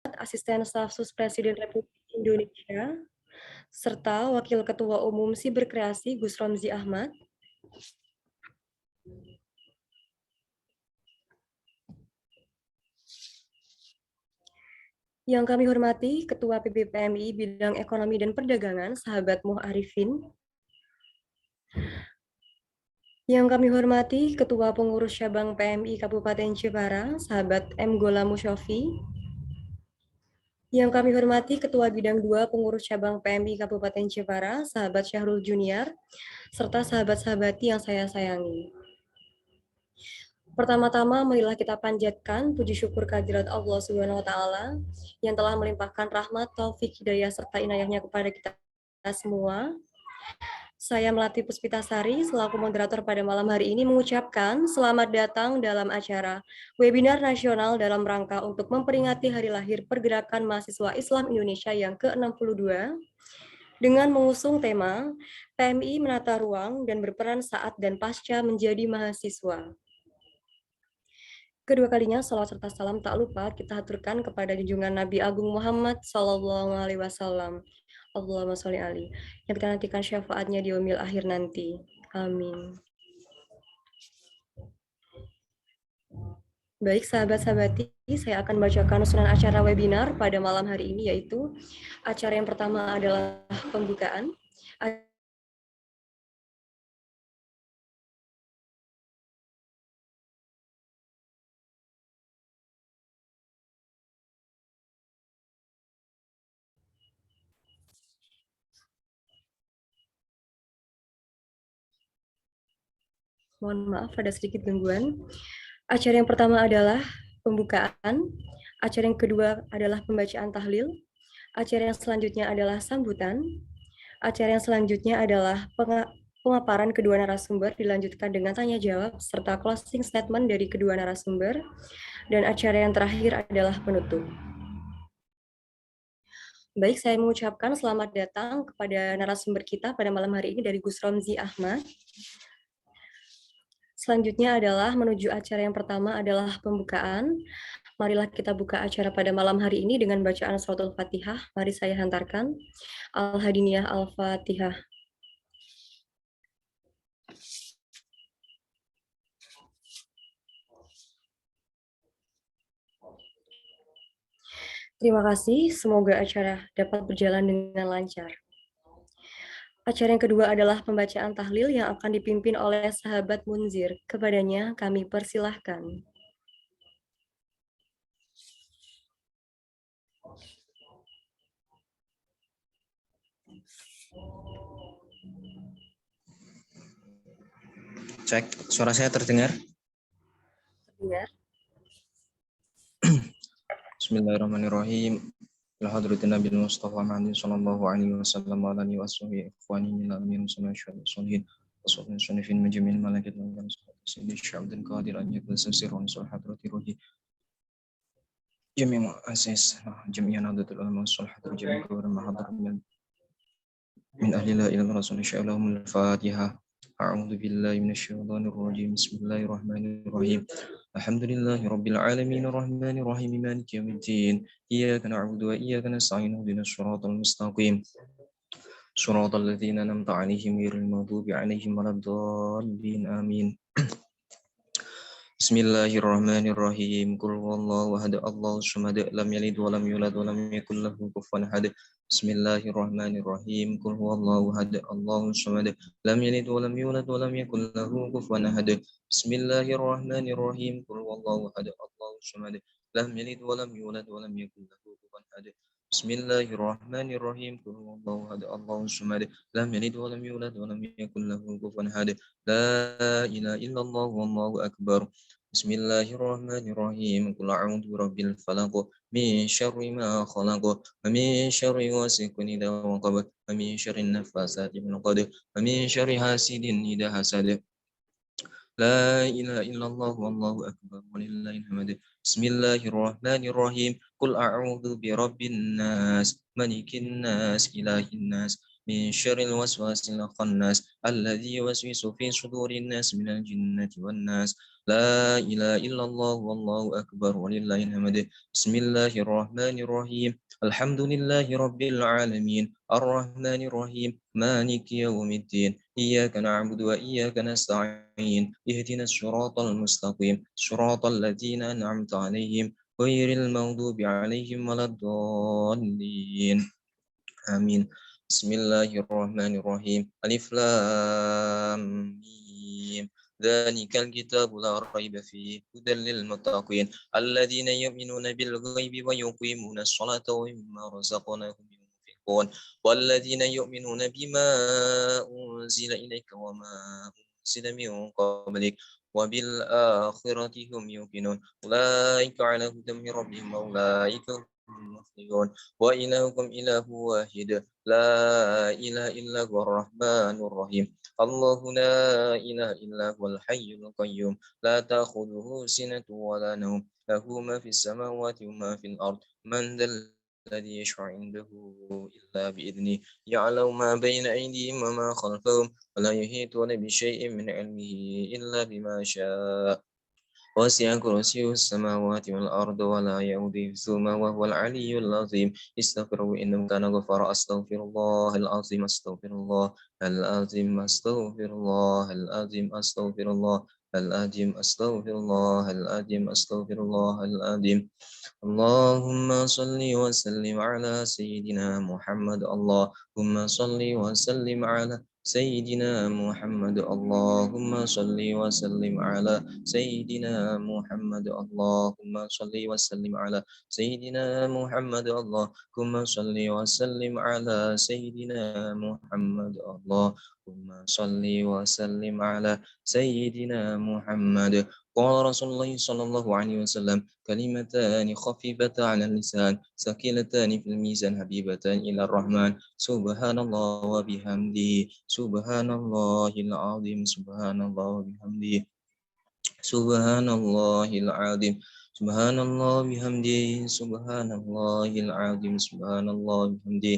Asisten Staf Sus Presiden Republik Indonesia, serta Wakil Ketua Umum Siberkreasi Gus Romzi Ahmad. Yang kami hormati Ketua PBPMI Bidang Ekonomi dan Perdagangan, Sahabat Muh Arifin. Yang kami hormati Ketua Pengurus Cabang PMI Kabupaten Jepara, Sahabat M. Gola Musyofi. Yang kami hormati Ketua Bidang 2 Pengurus Cabang PMI Kabupaten Jepara, Sahabat Syahrul Junior, serta sahabat-sahabati yang saya sayangi. Pertama-tama, marilah kita panjatkan puji syukur kehadirat Allah Subhanahu wa taala yang telah melimpahkan rahmat, taufik, hidayah serta inayahnya kepada kita semua. Saya Melati Puspitasari selaku moderator pada malam hari ini mengucapkan selamat datang dalam acara webinar nasional dalam rangka untuk memperingati hari lahir Pergerakan Mahasiswa Islam Indonesia yang ke-62 dengan mengusung tema PMI Menata Ruang dan Berperan Saat dan Pasca Menjadi Mahasiswa. Kedua kalinya, salawat serta salam tak lupa kita haturkan kepada junjungan Nabi Agung Muhammad Sallallahu Alaihi Wasallam. Allahumma sholli alaihi. Yang kita nantikan syafaatnya di yaumil akhir nanti. Amin. Baik sahabat-sahabati, saya akan bacakan usulan acara webinar pada malam hari ini, yaitu acara yang pertama adalah pembukaan. Mohon maaf ada sedikit gangguan. Acara yang pertama adalah pembukaan, acara yang kedua adalah pembacaan tahlil, acara yang selanjutnya adalah sambutan, acara yang selanjutnya adalah pemaparan kedua narasumber dilanjutkan dengan tanya jawab serta closing statement dari kedua narasumber, dan acara yang terakhir adalah penutup. Baik, saya mengucapkan selamat datang kepada narasumber kita pada malam hari ini dari Gus Romzi Ahmad. Selanjutnya adalah menuju acara yang pertama adalah pembukaan. Marilah kita buka acara pada malam hari ini dengan bacaan suratul Fatihah. Mari saya hantarkan. Al-Hadiniyah Al-Fatihah. Terima kasih, semoga acara dapat berjalan dengan lancar. Acara yang kedua adalah pembacaan tahlil yang akan dipimpin oleh sahabat Munzir. Kepadanya kami persilahkan. Cek, suara saya terdengar? Terdengar. Bismillahirrahmanirrahim. Alhamdulillah Nabi Mustafa Muhammad sallallahu alaihi wasallam wa alihi washabihi ikhwani min al-amin sallallahu alaihi wasallam sunifin majmin malakat wa sayyidi syabdin qadir an yakun sirrun sulhadrati ruhi jami' mu'assis jami'an adatul ulama sulhadrati jami' kawar mahadar min ahli la ilaha rasul insyaallah al-fatihah. A'udzu billahi minasyaitonir rajim. Bismillahirrahmanirrahim. Alhamdulillahi rabbil alamin arrahmanir rahim maliki yaumiddin. Iyyaka na'budu wa iyyaka nasta'in ihdinas siratal mustaqim. Siratal ladzina an'amta 'alaihim ghairil maghdubi 'alaihim waladdallin. Amin. Bismillahirrahmanirrahim. Qul huwallahu ahad, Allahus samad, lam yalid wa lam yulad wa lam yakul lahu kufuwan ahad. Bismillahirrahmanirrahim. Qul huwallahu ahad, Allahus samad, lam yalid wa lam yulad wa lam yakul lahu kufuwan ahad. Bismillahirrahmanirrahim. Qul huwallahu ahad, Allahus samad, lam yalid wa lam yulad wa lam yakul lahu kufuwan ahad. Bismillahirrahmanirrahim. Qul huwallahu ahad, Allahus samad, lam yalid wa lam yulad wa lam yakul lahu kufuwan ahad. La ilaha illallah wallahu akbar. Bismillahirrahmanirrahim. Qul a'udzu birabbil falaq min syarri ma khalaq wa min syarri ghasiqin idza waqab wa min syarri naffasati fil 'uqad wa min syarri hasidin idza hasad. La ilaha illallah wallahu akbar walillahil hamd. Bismillahirrahmanirrahim. Qul a'udzu birabbin nas malikin nas ilahin nas من شر الوسواس الخناس الذي يوسوس في صدور الناس من الجنة والناس. لا إله إلا الله والله أكبر ولله الحمد. بسم الله الرحمن الرحيم. الحمد لله رب العالمين الرحمن الرحيم مالك يوم الدين إياك نعبد وإياك نستعين اهدنا الصراط المستقيم صراط الذين أنعمت عليهم غير المغضوب عليهم ولا الضالين آمين. بسم الله الرحمن الرحيم ألف لام ميم ذلك الكتاب لا ريب فيه هدى للمتقين الذين يؤمنون بالغيب ويقيمون الصلاة ومما رزقناهم ينفقون والذين يؤمنون بما أنزل إليك وما أنزل من قبلك وبالآخرة هم يوقنون أولئك على هدى من ربهم وأولئك هم المفلحون وإلهكم إله واحد لا إله إلا هو الرحمن الرحيم الله لا إله إلا هو الحي القيوم لا تأخذه سنة ولا نوم له ما في السماوات وما في الأرض من ذا الذي يشفع عنده إلا بإذنه يعلم ما بين أيديهم وما خلفهم ولا يحيطون بشيء من علمه إلا بما شاء وسع كرسيه السماوات والأرض ولا يؤوده حفظهما وهو العلي العظيم استغفروا إنه كان غفارا أستغفر الله العظيم أستغفر الله العظيم أستغفر الله العظيم أستغفر الله العظيم أستغفر الله العظيم أستغفر الله العظيم اللهم صل وسلم على سيدنا محمد اللهم صل وسلم على سيدنا محمد اللهم صل وسلم على سيدنا محمد اللهم صل وسلم على سيدنا محمد اللهم صل وسلم على سيدنا محمد اللهم صل وسلم على سيدنا محمد قال رسول الله صلى الله عليه وسلم كلمتان خفيفتان على اللسان ثقيلتان في الميزان حبيبتان إلى الرحمن سبحان الله وبحمده سبحان الله العظيم سبحان الله وبحمده سبحان الله العظيم سبحان الله بحمده سبحان الله العظيم سبحان الله بحمده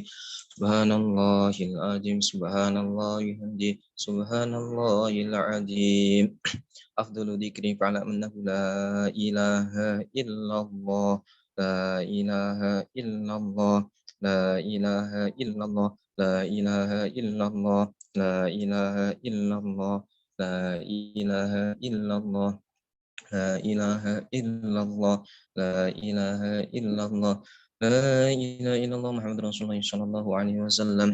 سبحان الله العظيم سبحان الله بحمده سبحان الله العظيم أفضل ذكر فاعلم أنه لا إله إلا الله لا إله إلا الله لا إله إلا الله لا إله إلا الله لا إله إلا الله لا إله إلا الله لا إله إلا الله لا إله إلا الله لا إله إلا الله محمد رسول الله صلى الله عليه وسلم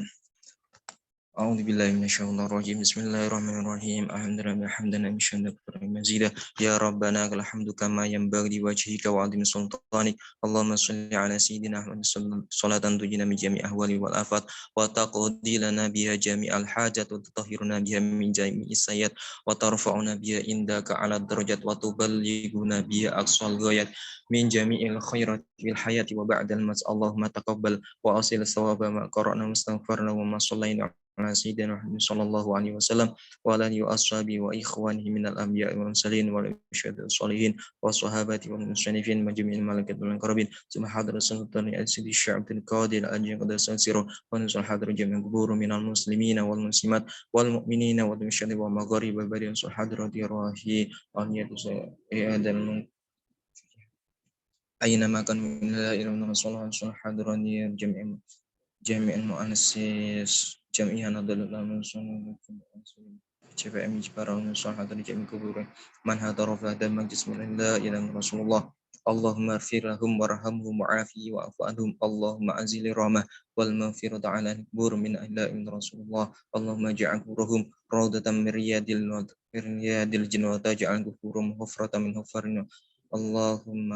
أعوذ بالله من الشيطان الرجيم بسم الله الرحمن الرحيم الحمد لله حمدا أمشا مزيدا يا ربنا لك الحمد كما ينبغي لوجهك وعظيم سلطانك اللهم صل على سيدنا محمد صلاة تنجينا من جميع الأهوال والآفات وتقضي لنا بها جميع الحاجات وتطهرنا بها من جميع السيئات وترفعنا بها عندك على الدرجات وتبلغنا بها أقصى الغايات من جميع الخيرات في الحياة وبعد الموت اللهم تقبل وأصل الثواب ما قرأنا واستغفرنا وما صلينا على سيدنا محمد صلى الله عليه وسلم وعلى آله وأصحابه وإخوانه من الأنبياء والمرسلين والشهداء الصالحين والصحابة والمصنفين وجميع الملائكة والمقربين ثم حضر السلطان السيد الشعب القادر أجل قدر سنسيره ونزل حضر جميع القبور من المسلمين والمسلمات والمؤمنين والمشهد والمغارب والبرية ونزل حضر ديراهي وأنية هذا أينما كان من لا إله إلا الله ونزل حضر جميع المؤسس جميعا ضل من جميع جبارة من صالح جميع كبور من هدر فهذا المجلس من لا إله إلا رسول الله اللهم اغفر لهم وارحمهم وعافي واعف عنهم اللهم أنزل الرحمة والمغفرة على الكبور من لا إله إلا رسول الله اللهم اجعل قبورهم روضة من رياض الجنة وتجعل قبورهم حفرة من حفرنا اللهم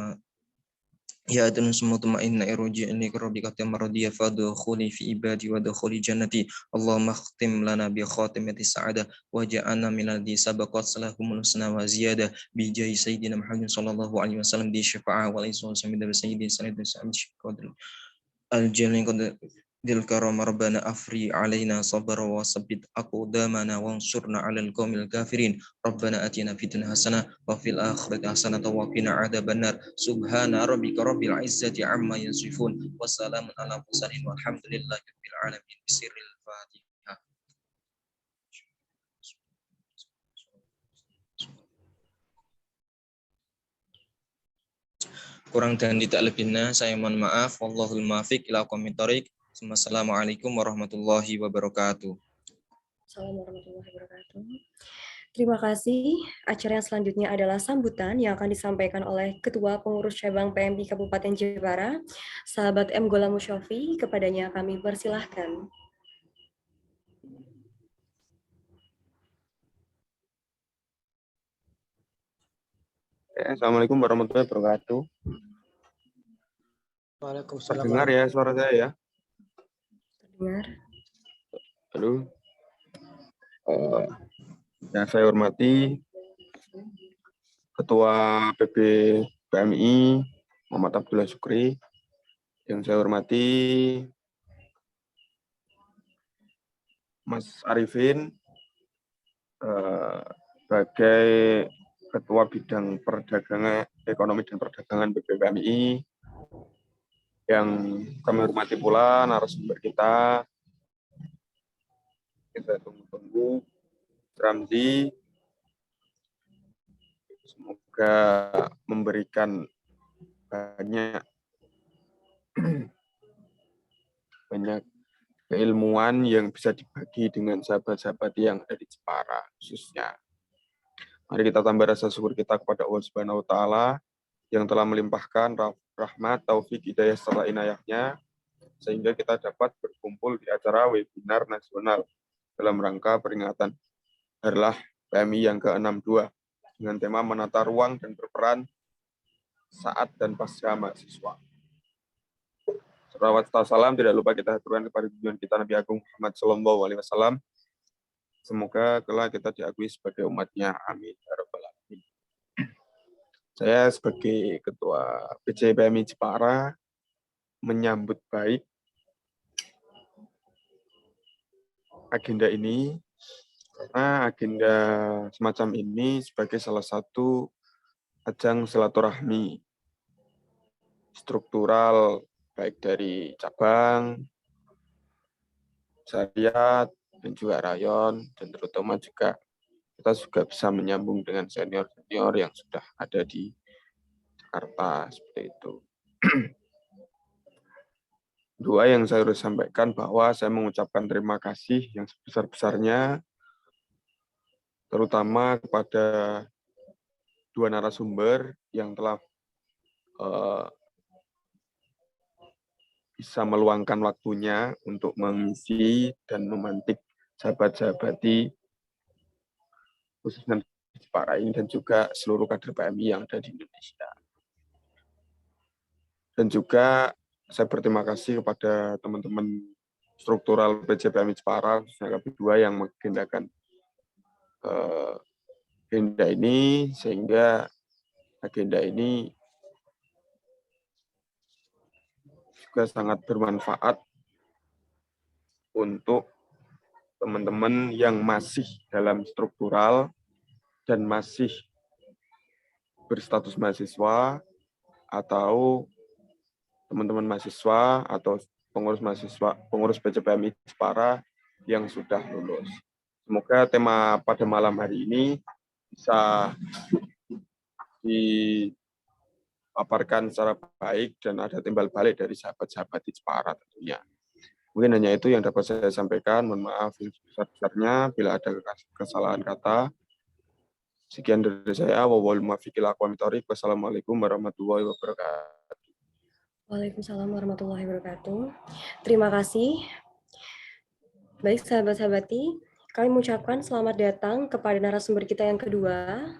يا أدنى مطمئن ارجع إليك ربك مرضية فادخلي في عبادي وادخلي جنتي اللهم اختم لنا بخاتمة السعادة وجعلنا من الذي سبقت لهم الحسنى وزيادة بجاه سيدنا محمد صلى الله عليه وسلم دي الشفاعة والعزة من سيدنا سيدنا سيدنا الجليل ذي الكرم ربنا أفري علينا صبر وثبت أقدامنا وانصرنا على القوم الكافرين ربنا آتنا في الدنيا حسنة وفي الآخرة حسنة وقنا عذاب النار سبحان ربك رب العزة عما يصفون وسلام على المرسلين والحمد لله رب العالمين alamin bisirril Fatihah. Kurang dan tidak lebihnya saya mohon maaf. Wallahul muwaffiq ila aqwamit thoriq. Wassalamualaikum warahmatullahi wabarakatuh. Assalamualaikum warahmatullahi wabarakatuh. Terima kasih. Acara yang selanjutnya adalah sambutan yang akan disampaikan oleh Ketua Pengurus Cabang PMI Kabupaten Jepara, sahabat M. Gholam Musyafi. Kepadanya kami persilahkan. Assalamualaikum warahmatullahi wabarakatuh. Waalaikumsalam. Terdengar ya suara saya ya? Terdengar. Halo. Yang saya hormati Ketua PB PMI Muhammad Abdullah Syukri. Yang saya hormati Mas Arifin sebagai Ketua Bidang Perdagangan Ekonomi dan Perdagangan PB PMI. Yang kami hormati pula narasumber kita tunggu-tunggu, Ramzi, semoga memberikan banyak keilmuan yang bisa dibagi dengan sahabat-sahabat yang ada di Jepara khususnya. Mari kita tambah rasa syukur kita kepada Allah Subhanahu wa taala yang telah melimpahkan rahmat, taufik, hidayah serta inayahnya sehingga kita dapat berkumpul di acara webinar nasional dalam rangka peringatan Harlah PMI yang ke-62 dengan tema menata ruang dan berperan saat dan pasca mahasiswa. Salawat serta salam tidak lupa kita haturkan kepada junjungan kita Nabi Agung Muhammad Sallallahu Alaihi Wasallam. Semoga kelak kita diakui sebagai umatnya. Amin ya rabbal alamin. Saya sebagai Ketua PJ PMI Jepara menyambut baik agenda ini karena agenda semacam ini sebagai salah satu ajang silaturahmi struktural baik dari cabang, syariat, dan juga rayon, dan terutama juga kita juga bisa menyambung dengan senior-senior yang sudah ada di Jakarta, seperti itu. Dua yang saya harus sampaikan bahwa saya mengucapkan terima kasih yang sebesar-besarnya terutama kepada dua narasumber yang telah bisa meluangkan waktunya untuk mengisi dan memantik sahabat-sahabati khususnya di Jepara ini dan juga seluruh kader PMI yang ada di Indonesia. Dan juga saya berterima kasih kepada teman-teman struktural PJ PMI Jepara khususnya KB2 yang mengagendakan agenda ini sehingga agenda ini juga sangat bermanfaat untuk teman-teman yang masih dalam struktural dan masih berstatus mahasiswa atau teman-teman mahasiswa atau pengurus mahasiswa, pengurus PJPMI Jepara yang sudah lulus. Semoga tema pada malam hari ini bisa dipaparkan secara baik dan ada timbal balik dari sahabat-sahabat di Jepara tentunya. Mungkin hanya itu yang dapat saya sampaikan. Mohon maaf yang sebesar-besarnya bila ada kesalahan kata. Sekian dari saya. Wassalamualaikum warahmatullahi wabarakatuh. Waalaikumsalam warahmatullahi wabarakatuh. Terima kasih. Baik sahabat-sahabati, kami mengucapkan selamat datang kepada narasumber kita yang kedua,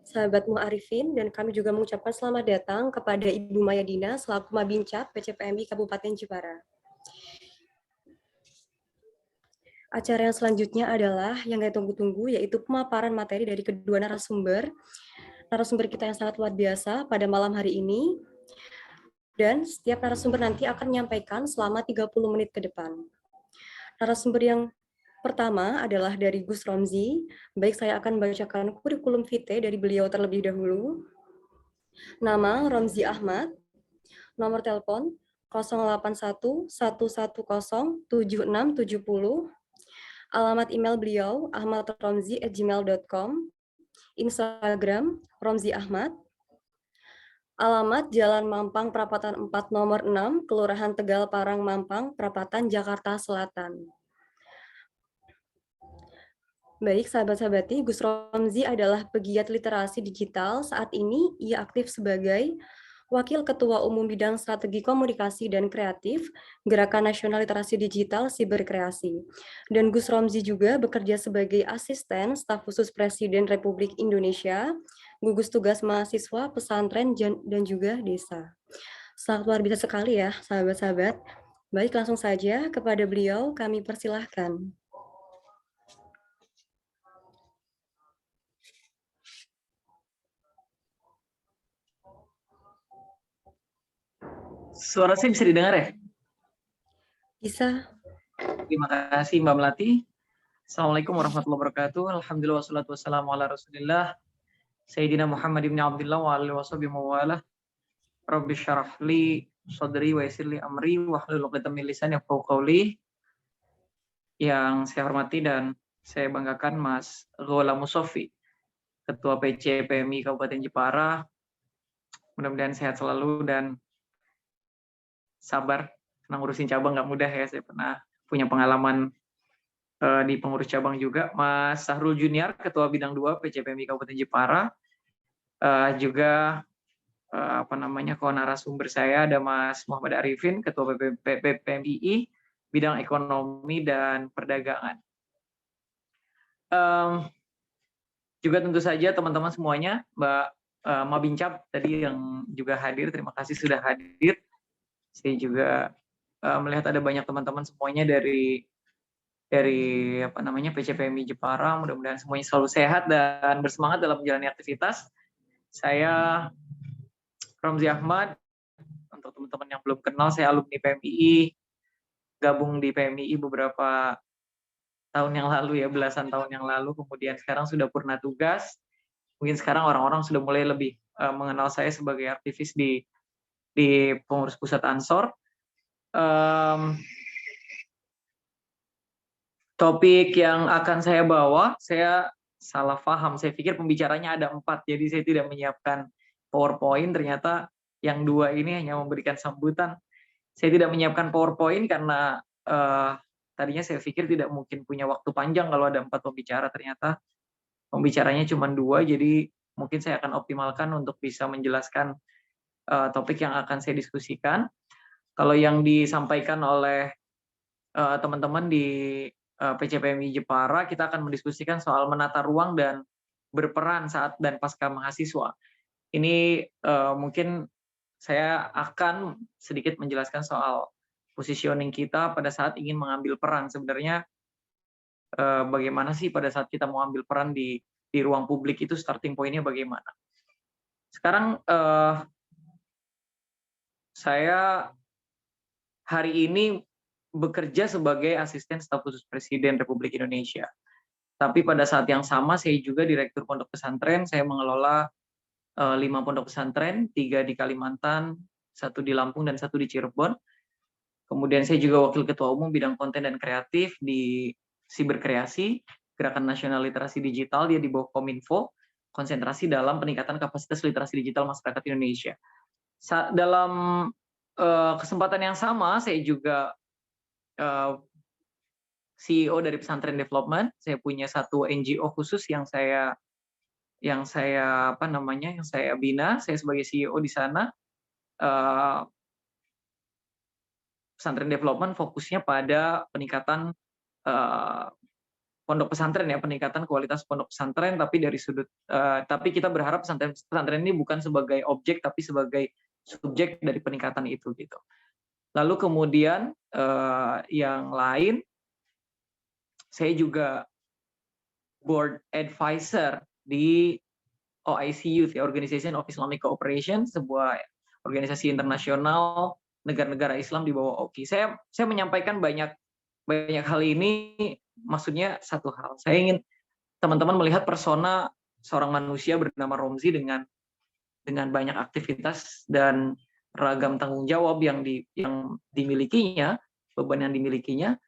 sahabat Mu'arifin, dan kami juga mengucapkan selamat datang kepada Ibu Mayadina selaku Mabincap PCPMI Kabupaten Jepara. Acara yang selanjutnya adalah yang kita tunggu-tunggu, yaitu pemaparan materi dari kedua narasumber kita yang sangat luar biasa pada malam hari ini. Dan setiap narasumber nanti akan menyampaikan selama 30 menit ke depan. Narasumber yang pertama adalah dari Gus Romzi. Baik, saya akan membacakan kurikulum vitae dari beliau terlebih dahulu. Nama Romzi Ahmad, nomor telepon 081 110 7670. Alamat email beliau ahmadromzi@gmail.com. Instagram Romzi Ahmad. Alamat Jalan Mampang Perapatan 4 nomor 6, Kelurahan Tegal Parang Mampang, Perapatan, Jakarta Selatan. Baik, sahabat-sahabati, Gus Romzi adalah pegiat literasi digital. Saat ini ia aktif sebagai Wakil Ketua Umum Bidang Strategi Komunikasi dan Kreatif, Gerakan Nasional Literasi Digital Siberkreasi. Dan Gus Romzi juga bekerja sebagai asisten staf khusus Presiden Republik Indonesia, gugus tugas mahasiswa, pesantren, dan juga desa. Sangat luar biasa sekali ya, sahabat-sahabat. Baik, langsung saja kepada beliau kami persilahkan. Suara saya bisa didengar ya? Bisa. Terima kasih Mbak Melati. Assalamualaikum warahmatullahi wabarakatuh. Alhamdulillah wassalatu wassalamu ala rasulillah. Sayyidina Muhammad ibn Abdullah wa alihi washabihi mawalah. Rabbi syarah li sadri wa yassir li amri wahlul 'uqdatam min lisani yafqahu qawli. Yang saya hormati dan saya banggakan Mas Ghola Musofi, Ketua PC PMI Kabupaten Jepara. Mudah-mudahan sehat selalu dan sabar, karena ngurusin cabang nggak mudah ya. Saya pernah punya pengalaman di pengurus cabang juga. Mas Sahrul Junior, Ketua Bidang 2 PCPMI Kabupaten Jepara. Juga narasumber saya ada Mas Muhammad Arifin, Ketua PMII Bidang Ekonomi dan Perdagangan. Juga tentu saja teman-teman semuanya, Mbak Mabincap tadi yang juga hadir, terima kasih sudah hadir. Saya juga melihat ada banyak teman-teman semuanya dari PCPMI Jepara. Mudah-mudahan semuanya selalu sehat dan bersemangat dalam menjalani aktivitas. Saya Romzi Ahmad. Untuk teman-teman yang belum kenal, saya alumni PMII, gabung di PMII beberapa tahun yang lalu ya, belasan tahun yang lalu. Kemudian sekarang sudah purna tugas. Mungkin sekarang orang-orang sudah mulai lebih mengenal saya sebagai aktivis di pengurus pusat Ansor. Topik yang akan saya bawa, saya salah paham. Saya pikir pembicaranya ada 4, jadi saya tidak menyiapkan PowerPoint. Ternyata yang 2 ini hanya memberikan sambutan. Saya tidak menyiapkan PowerPoint karena tadinya saya pikir tidak mungkin punya waktu panjang kalau ada 4 pembicara. Ternyata pembicaranya cuma 2, jadi mungkin saya akan optimalkan untuk bisa menjelaskan topik yang akan saya diskusikan. Kalau yang disampaikan oleh teman-teman di PCPMI Jepara, kita akan mendiskusikan soal menata ruang dan berperan saat dan pasca mahasiswa. Ini mungkin saya akan sedikit menjelaskan soal positioning kita pada saat ingin mengambil peran. Sebenarnya bagaimana sih pada saat kita mau ambil peran di ruang publik itu, starting point-nya bagaimana. Sekarang saya hari ini bekerja sebagai asisten staf khusus Presiden Republik Indonesia. Tapi pada saat yang sama saya juga direktur pondok pesantren. Saya mengelola 5 pondok pesantren, 3 di Kalimantan, 1 di Lampung dan 1 di Cirebon. Kemudian saya juga wakil ketua umum bidang konten dan kreatif di Siberkreasi, Gerakan Nasional Literasi Digital, dia di bawah Kominfo, konsentrasi dalam peningkatan kapasitas literasi digital masyarakat Indonesia. Dalam kesempatan yang sama, saya juga CEO dari Pesantren Development. Saya punya 1 NGO khusus yang saya bina. Saya sebagai CEO di sana. Pesantren Development fokusnya pada peningkatan pondok pesantren ya, peningkatan kualitas pondok pesantren, tapi dari sudut tapi kita berharap pesantren ini bukan sebagai objek tapi sebagai subjek dari peningkatan itu gitu. Lalu kemudian yang lain, saya juga board advisor di OIC Youth, Organization of Islamic Cooperation, sebuah organisasi internasional negara-negara Islam di bawah OKI. Saya menyampaikan banyak hal ini, maksudnya satu hal. Saya ingin teman-teman melihat persona seorang manusia bernama Romzi dengan banyak aktivitas dan ragam tanggung jawab yang dimilikinya, beban yang dimilikinya,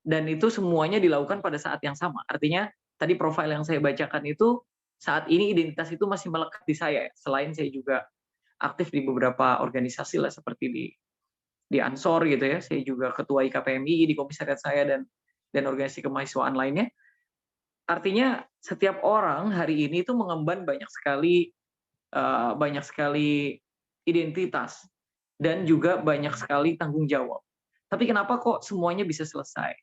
dan itu semuanya dilakukan pada saat yang sama. Artinya tadi profil yang saya bacakan itu saat ini identitas itu masih melekat di saya. Selain saya juga aktif di beberapa organisasi lah seperti di Ansor gitu ya. Saya juga ketua IKPMI di komisariat saya dan organisasi kemahasiswaan lainnya. Artinya setiap orang hari ini itu mengemban banyak sekali identitas dan juga banyak sekali tanggung jawab. Tapi kenapa kok semuanya bisa selesai?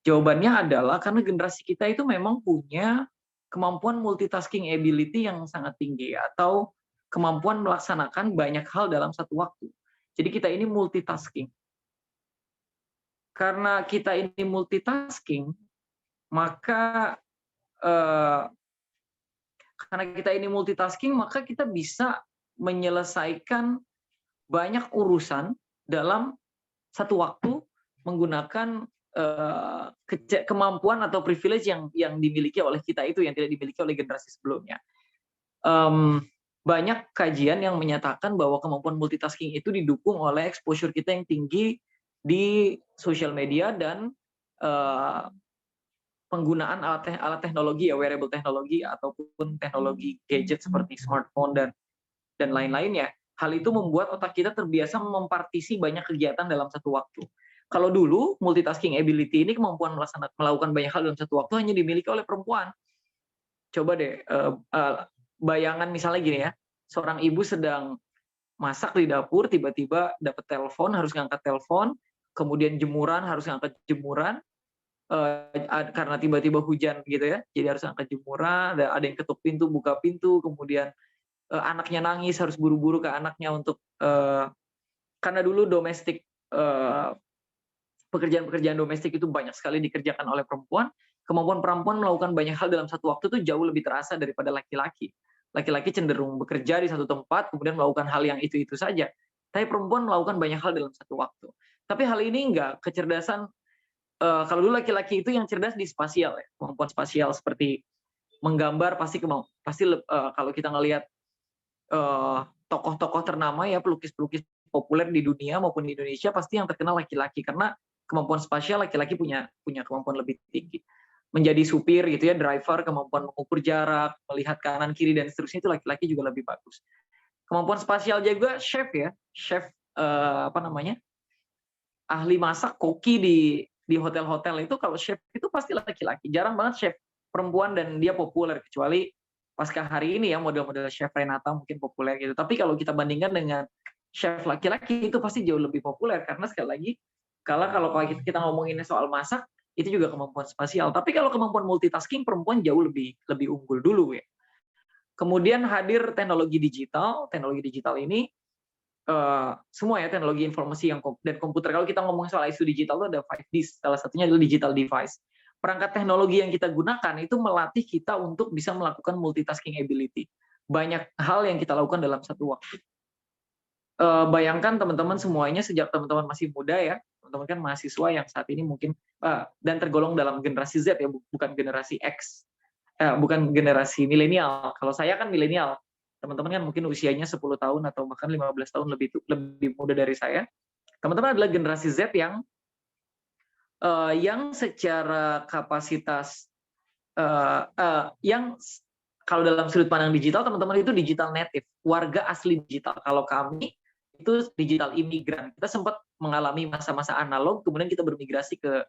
Jawabannya adalah karena generasi kita itu memang punya kemampuan multitasking ability yang sangat tinggi atau kemampuan melaksanakan banyak hal dalam satu waktu. Jadi kita ini multitasking. Karena kita ini multitasking, maka kita bisa menyelesaikan banyak urusan dalam satu waktu menggunakan kemampuan atau privilege yang dimiliki oleh kita itu yang tidak dimiliki oleh generasi sebelumnya. Banyak kajian yang menyatakan bahwa kemampuan multitasking itu didukung oleh exposure kita yang tinggi di social media dan penggunaan alat teknologi ya, wearable teknologi ataupun teknologi gadget seperti smartphone dan lain-lainnya. Hal itu membuat otak kita terbiasa mempartisi banyak kegiatan dalam satu waktu. Kalau dulu multitasking ability ini kemampuan melakukan banyak hal dalam satu waktu hanya dimiliki oleh perempuan. Coba deh bayangan misalnya gini ya, seorang ibu sedang masak di dapur, tiba-tiba dapat telepon, harus ngangkat telepon, kemudian jemuran, harus ngangkat jemuran, karena tiba-tiba hujan gitu ya, jadi harus angkat jemuran, ada yang ketuk pintu, buka pintu, kemudian anaknya nangis, harus buru-buru ke anaknya untuk karena dulu pekerjaan domestik itu banyak sekali dikerjakan oleh perempuan. Kemampuan perempuan melakukan banyak hal dalam satu waktu itu jauh lebih terasa daripada laki-laki. Laki-laki cenderung bekerja di satu tempat, kemudian melakukan hal yang itu saja. Tapi perempuan melakukan banyak hal dalam satu waktu. Tapi hal ini enggak, kecerdasan kalau dulu laki-laki itu yang cerdas di spasial ya, kemampuan spasial seperti menggambar pasti kalau kita ngelihat tokoh-tokoh ternama ya, pelukis-pelukis populer di dunia maupun di Indonesia pasti yang terkenal laki-laki karena kemampuan spasial laki-laki punya kemampuan lebih tinggi. Menjadi supir gitu ya, driver, kemampuan mengukur jarak, melihat kanan kiri dan seterusnya itu laki-laki juga lebih bagus. Kemampuan spasial juga chef ya, ahli masak, koki di hotel-hotel itu kalau chef itu pasti laki-laki. Jarang banget chef perempuan dan dia populer kecuali pasca hari ini ya model-model chef Renata mungkin populer gitu. Tapi kalau kita bandingkan dengan chef laki-laki itu pasti jauh lebih populer karena sekali lagi kalau kita ngomonginnya soal masak itu juga kemampuan spasial. Tapi kalau kemampuan multitasking perempuan jauh lebih unggul dulu ya. Kemudian hadir teknologi digital. Teknologi digital ini semua ya teknologi informasi dan komputer. Kalau kita ngomong soal isu digital itu ada 5D, salah satunya adalah digital device. Perangkat teknologi yang kita gunakan itu melatih kita untuk bisa melakukan multitasking ability. Banyak hal yang kita lakukan dalam satu waktu. Bayangkan teman-teman semuanya sejak teman-teman masih muda ya, teman-teman kan mahasiswa yang saat ini mungkin dan tergolong dalam generasi Z ya, bukan generasi X, bukan generasi milenial. Kalau saya kan milenial. Teman-teman kan mungkin usianya 10 tahun atau bahkan 15 tahun lebih muda dari saya. Teman-teman adalah generasi Z yang secara kapasitas yang kalau dalam sudut pandang digital, teman-teman itu digital native, warga asli digital. Kalau kami itu digital imigran. Kita sempat mengalami masa-masa analog, kemudian kita bermigrasi ke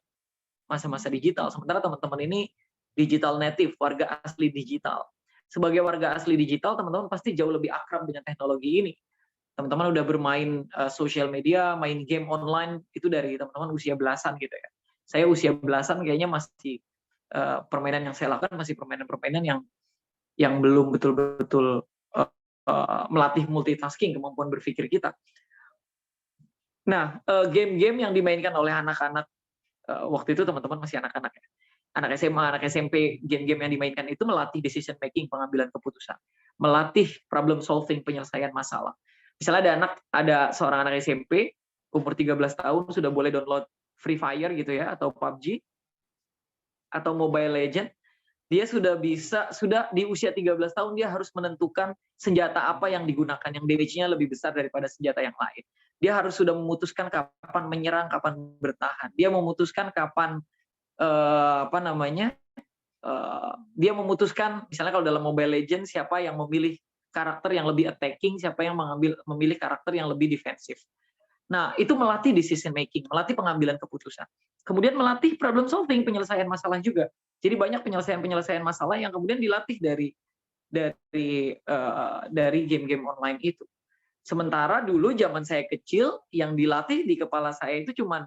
masa-masa digital. Sementara teman-teman ini digital native, warga asli digital. Sebagai warga asli digital, teman-teman pasti jauh lebih akrab dengan teknologi ini. Teman-teman udah bermain sosial media, main game online, itu dari teman-teman usia belasan gitu ya. Saya usia belasan kayaknya masih permainan yang saya lakukan masih permainan-permainan yang belum betul-betul melatih multitasking, kemampuan berpikir kita. Nah, game-game yang dimainkan oleh anak-anak waktu itu teman-teman masih anak-anak ya. Anak SMA, anak SMP, game-game yang dimainkan itu melatih decision making, pengambilan keputusan, melatih problem solving, penyelesaian masalah. Misalnya ada seorang anak SMP umur 13 tahun sudah boleh download Free Fire gitu ya atau PUBG atau Mobile Legend. Dia sudah di usia 13 tahun dia harus menentukan senjata apa yang digunakan, yang damage-nya lebih besar daripada senjata yang lain. Dia harus sudah memutuskan kapan menyerang, kapan bertahan. Dia memutuskan kapan dia memutuskan misalnya kalau dalam Mobile Legends siapa yang memilih karakter yang lebih attacking, siapa yang memilih karakter yang lebih defensif. Nah, itu melatih decision making, melatih pengambilan keputusan. Kemudian melatih problem solving, penyelesaian masalah juga. Jadi banyak penyelesaian masalah yang kemudian dilatih dari game-game online itu. Sementara dulu zaman saya kecil yang dilatih di kepala saya itu cuman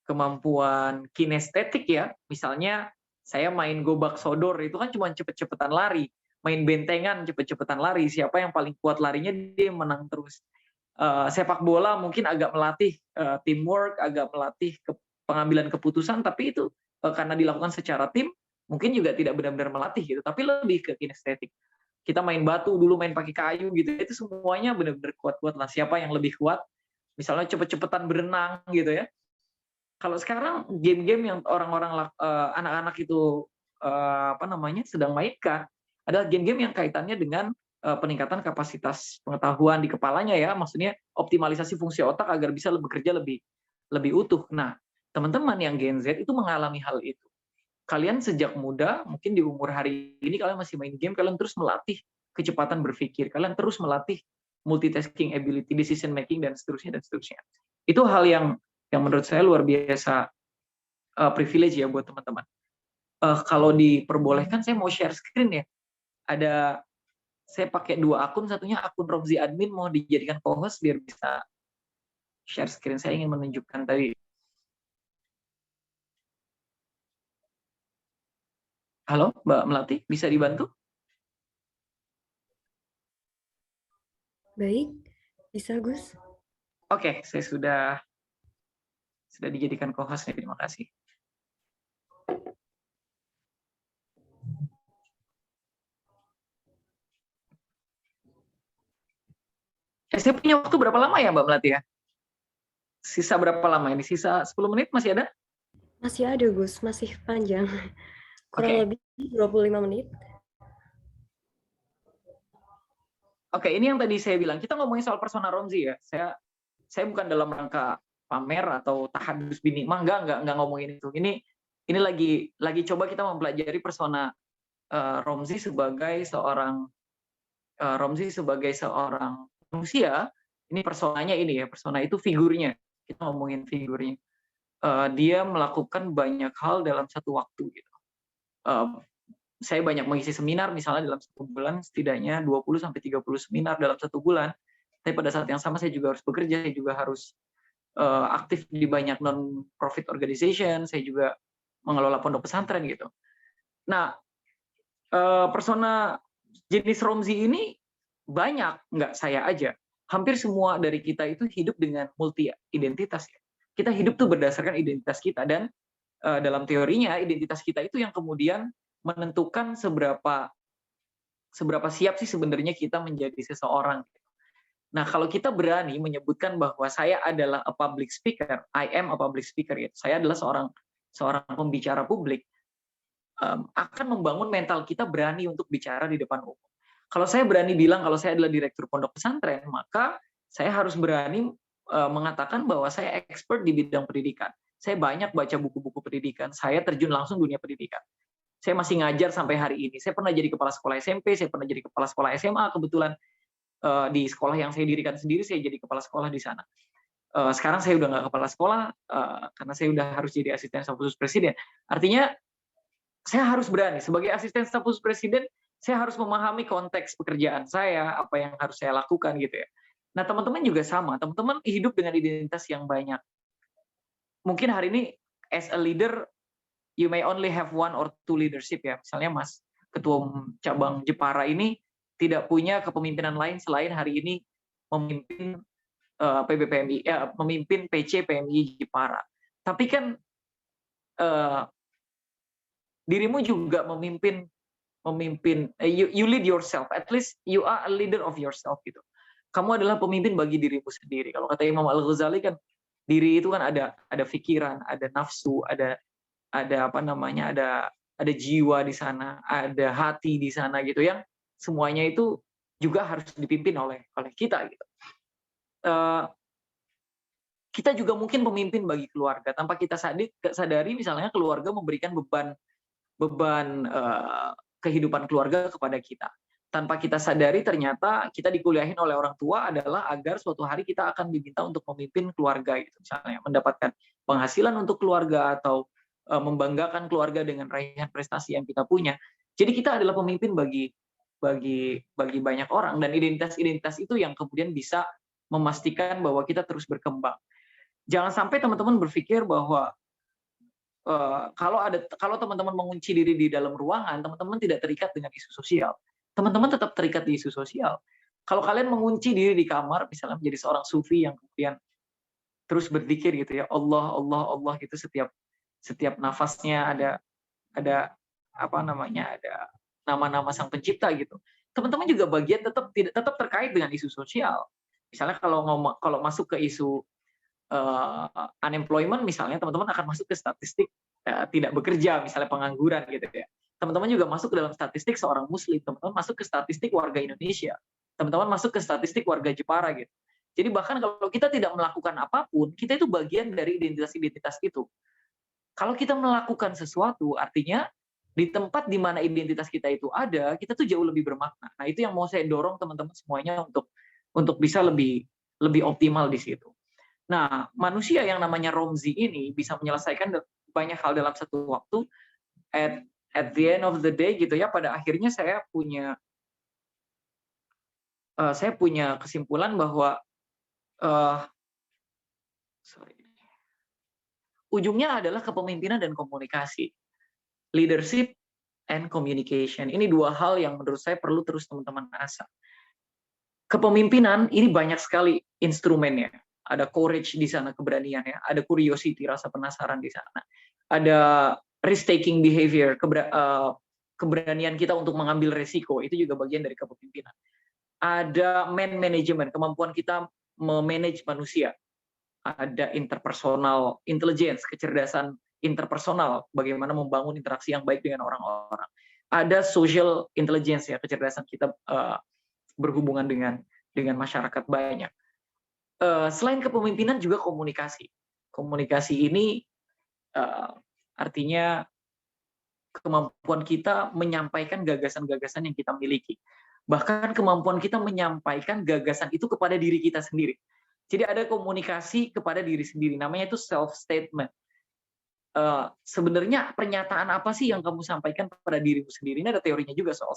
kemampuan kinestetik ya. Misalnya saya main gobak sodor itu kan cuma cepet-cepetan lari, main bentengan cepet-cepetan lari, siapa yang paling kuat larinya dia menang terus. Sepak bola mungkin agak melatih teamwork, agak melatih pengambilan keputusan, tapi itu karena dilakukan secara tim, mungkin juga tidak benar-benar melatih gitu, tapi lebih ke kinestetik. Kita main batu dulu, main pakai kayu gitu, itu semuanya benar-benar kuat-kuat lah. Siapa yang lebih kuat, misalnya cepet-cepetan berenang gitu ya. Kalau sekarang game-game yang orang-orang anak-anak itu sedang mainkan adalah game-game yang kaitannya dengan peningkatan kapasitas pengetahuan di kepalanya ya, maksudnya optimalisasi fungsi otak agar bisa bekerja lebih utuh. Nah, teman-teman yang Gen Z itu mengalami hal itu. Kalian sejak muda, mungkin di umur hari ini kalian masih main game, kalian terus melatih kecepatan berpikir, kalian terus melatih multitasking ability, decision making dan seterusnya. Itu hal yang menurut saya luar biasa privilege ya buat teman-teman. Kalau diperbolehkan saya mau share screen ya. Saya pakai 2 akun, satunya akun Romzi Admin mau dijadikan co-host biar bisa share screen. Saya ingin menunjukkan tadi. Halo, Mbak Melati, bisa dibantu? Baik, bisa Gus. Oke, saya sudah dijadikan co-host, terima kasih. Saya punya waktu berapa lama ya Mbak Melati ya? Sisa berapa lama ini? Sisa 10 menit masih ada? Masih ada Gus, masih panjang. Kurang lebih 25 menit. Oke, ini yang tadi saya bilang. Kita ngomongin soal persona Romzi ya. Saya bukan dalam rangka pamer atau tahadus bini. Enggak ngomongin itu. Ini lagi coba kita mempelajari persona Romzi sebagai seorang manusia. Ini personanya ini ya. Persona itu figurnya. Kita ngomongin figurnya. Dia melakukan banyak hal dalam satu waktu gitu. Saya banyak mengisi seminar, misalnya dalam 1 bulan setidaknya 20-30 seminar dalam 1 bulan. Tapi pada saat yang sama saya juga harus bekerja, saya juga harus aktif di banyak non-profit organization, saya juga mengelola pondok pesantren gitu. Nah, persona jenis Romzi ini banyak, nggak saya aja. Hampir semua dari kita itu hidup dengan multi identitas. Kita hidup tuh berdasarkan identitas kita, dan dalam teorinya identitas kita itu yang kemudian menentukan seberapa siap sih sebenarnya kita menjadi seseorang. Nah, kalau kita berani menyebutkan bahwa saya adalah a public speaker, I am a public speaker, gitu. Saya adalah seorang pembicara publik, akan membangun mental kita berani untuk bicara di depan umum. Kalau saya berani bilang kalau saya adalah direktur pondok pesantren, maka saya harus berani mengatakan bahwa saya expert di bidang pendidikan. Saya banyak baca buku-buku pendidikan, saya terjun langsung dunia pendidikan. Saya masih ngajar sampai hari ini. Saya pernah jadi kepala sekolah SMP, saya pernah jadi kepala sekolah SMA, kebetulan di sekolah yang saya dirikan sendiri, saya jadi kepala sekolah di sana. Sekarang saya udah nggak kepala sekolah, karena saya udah harus jadi asisten staf khusus presiden. Artinya, saya harus berani. Sebagai asisten staf khusus presiden, saya harus memahami konteks pekerjaan saya, apa yang harus saya lakukan gitu ya. Nah, teman-teman juga sama. Teman-teman hidup dengan identitas yang banyak. Mungkin hari ini, as a leader, you may only have 1 or 2 leadership ya. Misalnya Mas Ketua Cabang Jepara ini tidak punya kepemimpinan lain selain hari ini memimpin PBPMI, memimpin PC PMI Jepara. Tapi kan dirimu juga memimpin, you lead yourself. At least you are a leader of yourself gitu. Kamu adalah pemimpin bagi dirimu sendiri. Kalau kata Imam Al-Ghazali kan, diri itu kan ada pikiran, ada nafsu, ada apa namanya, ada jiwa di sana, ada hati di sana gitu, yang semuanya itu juga harus dipimpin oleh kita gitu. Kita juga mungkin pemimpin bagi keluarga tanpa kita sadari, misalnya keluarga memberikan beban kehidupan keluarga kepada kita. Tanpa kita sadari ternyata kita dikuliahin oleh orang tua adalah agar suatu hari kita akan diminta untuk memimpin keluarga gitu, misalnya mendapatkan penghasilan untuk keluarga atau membanggakan keluarga dengan raihan prestasi yang kita punya. Jadi kita adalah pemimpin bagi banyak orang, dan identitas itu yang kemudian bisa memastikan bahwa kita terus berkembang. Jangan sampai teman-teman berpikir bahwa kalau teman-teman mengunci diri di dalam ruangan, teman-teman tidak terikat dengan isu sosial. Teman-teman tetap terikat di isu sosial. Kalau kalian mengunci diri di kamar, misalnya menjadi seorang sufi yang kemudian terus berzikir gitu ya, Allah, Allah, Allah gitu, setiap nafasnya ada apa namanya, ada nama-nama Sang Pencipta gitu. Teman-teman juga bagian tetap terkait dengan isu sosial. Misalnya kalau masuk ke isu unemployment, misalnya teman-teman akan masuk ke statistik tidak bekerja, misalnya pengangguran gitu ya. Teman-teman juga masuk ke dalam statistik seorang muslim, teman-teman masuk ke statistik warga Indonesia, teman-teman masuk ke statistik warga Jepara gitu. Jadi bahkan kalau kita tidak melakukan apapun, kita itu bagian dari identitas-identitas itu. Kalau kita melakukan sesuatu, artinya di tempat di mana identitas kita itu ada, kita tuh jauh lebih bermakna. Nah, itu yang mau saya dorong teman-teman semuanya untuk bisa lebih optimal di situ. Nah, manusia yang namanya Romzi ini bisa menyelesaikan banyak hal dalam satu waktu. At the end of the day gitu ya, pada akhirnya saya punya kesimpulan bahwa ujungnya adalah kepemimpinan dan komunikasi, leadership and communication. Ini dua hal yang menurut saya perlu terus teman-teman asah. Kepemimpinan ini banyak sekali instrumennya. Ada courage di sana, keberanian ya. Ada curiosity, rasa penasaran di sana. Ada risk-taking behavior, keberanian kita untuk mengambil resiko, itu juga bagian dari kepemimpinan. Ada man management, kemampuan kita memanage manusia. Ada interpersonal intelligence, kecerdasan interpersonal, bagaimana membangun interaksi yang baik dengan orang-orang. Ada social intelligence ya, kecerdasan kita berhubungan dengan masyarakat banyak. Selain kepemimpinan juga komunikasi. Komunikasi ini artinya kemampuan kita menyampaikan gagasan-gagasan yang kita miliki. Bahkan kemampuan kita menyampaikan gagasan itu kepada diri kita sendiri. Jadi ada komunikasi kepada diri sendiri, namanya itu self-statement. Sebenarnya pernyataan apa sih yang kamu sampaikan kepada dirimu sendiri? Ini ada teorinya juga soal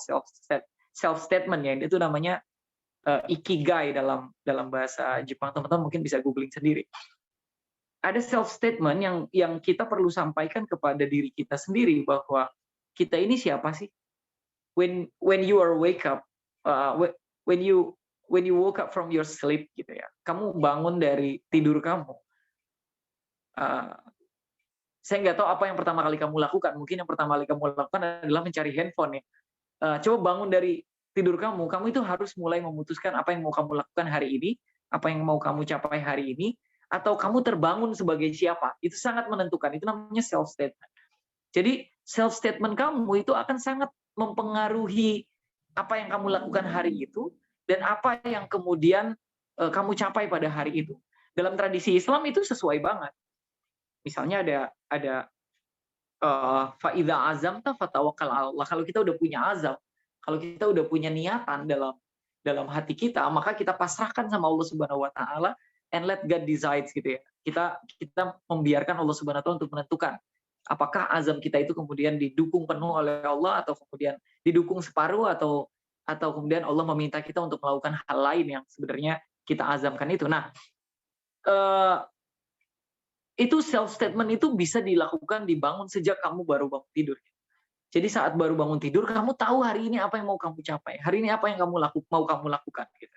self-statement ya, itu namanya ikigai dalam bahasa Jepang. Teman-teman mungkin bisa googling sendiri. Ada self-statement yang kita perlu sampaikan kepada diri kita sendiri bahwa kita ini siapa sih? When you are wake up, when you woke up from your sleep gitu ya, kamu bangun dari tidur kamu. Saya nggak tahu apa yang pertama kali kamu lakukan. Mungkin yang pertama kali kamu lakukan adalah mencari handphone ya. Coba bangun dari tidur kamu itu harus mulai memutuskan apa yang mau kamu lakukan hari ini, apa yang mau kamu capai hari ini, atau kamu terbangun sebagai siapa. Itu sangat menentukan. Itu namanya self-statement. Jadi self-statement kamu itu akan sangat mempengaruhi apa yang kamu lakukan hari itu dan apa yang kemudian kamu capai pada hari itu. Dalam tradisi Islam itu sesuai banget. Misalnya ada fa'idza azamta fatawakkal 'ala Allah. Kalau kita udah punya azam, kalau kita udah punya niatan dalam hati kita, maka kita pasrahkan sama Allah Subhanahu wa taala and let God decides gitu ya. Kita membiarkan Allah Subhanahu wa taala untuk menentukan apakah azam kita itu kemudian didukung penuh oleh Allah atau kemudian didukung separuh atau kemudian Allah meminta kita untuk melakukan hal lain yang sebenarnya kita azamkan itu. Nah, itu self statement itu bisa dilakukan, dibangun sejak kamu baru bangun tidur. Jadi saat baru bangun tidur, kamu tahu hari ini apa yang mau kamu capai, hari ini apa yang mau kamu lakukan. Gitu.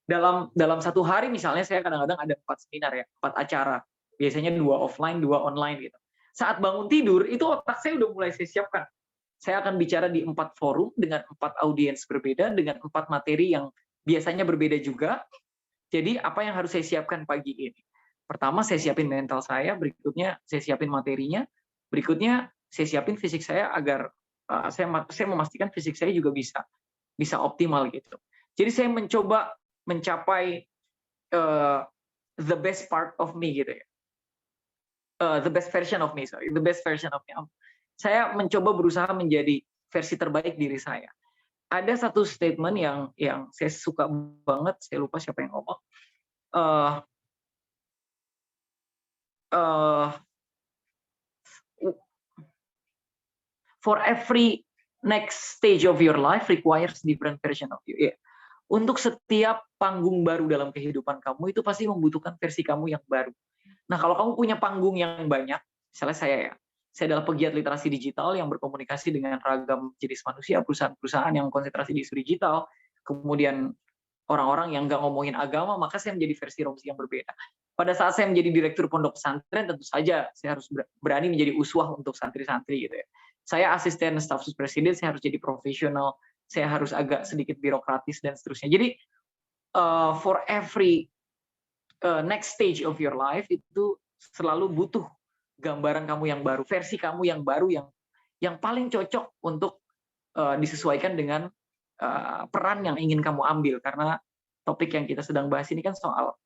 Dalam satu hari misalnya saya kadang-kadang ada 4 seminar ya, 4 acara, biasanya 2 offline, 2 online gitu. Saat bangun tidur itu otak saya udah mulai saya siapkan. Saya akan bicara di 4 forum dengan 4 audiens berbeda, dengan 4 materi yang biasanya berbeda juga. Jadi apa yang harus saya siapkan pagi ini? Pertama saya siapin mental saya, berikutnya saya siapin materinya, Berikutnya saya siapin fisik saya agar saya memastikan fisik saya juga bisa optimal gitu. Jadi saya mencoba mencapai the best part of me gitu ya. The best version of me, sorry. The best version of me. Saya mencoba berusaha menjadi versi terbaik diri saya. Ada satu statement yang saya suka banget, saya lupa siapa yang ngomong. For every next stage of your life requires different version of you. Yeah. Untuk setiap panggung baru dalam kehidupan kamu itu pasti membutuhkan versi kamu yang baru. Nah, kalau kamu punya panggung yang banyak, misalnya saya adalah pegiat literasi digital yang berkomunikasi dengan ragam jenis manusia, perusahaan-perusahaan yang konsentrasi di isu digital, kemudian orang-orang yang nggak ngomongin agama, maka saya menjadi versi Romzi yang berbeda. Pada saat saya menjadi direktur pondok pesantren, tentu saja saya harus berani menjadi uswah untuk santri-santri gitu ya. Saya asisten staf sus presiden, saya harus jadi profesional, saya harus agak sedikit birokratis dan seterusnya. Jadi for every next stage of your life itu selalu butuh gambaran kamu yang baru, versi kamu yang baru yang paling cocok untuk disesuaikan dengan peran yang ingin kamu ambil, karena topik yang kita sedang bahas ini kan soal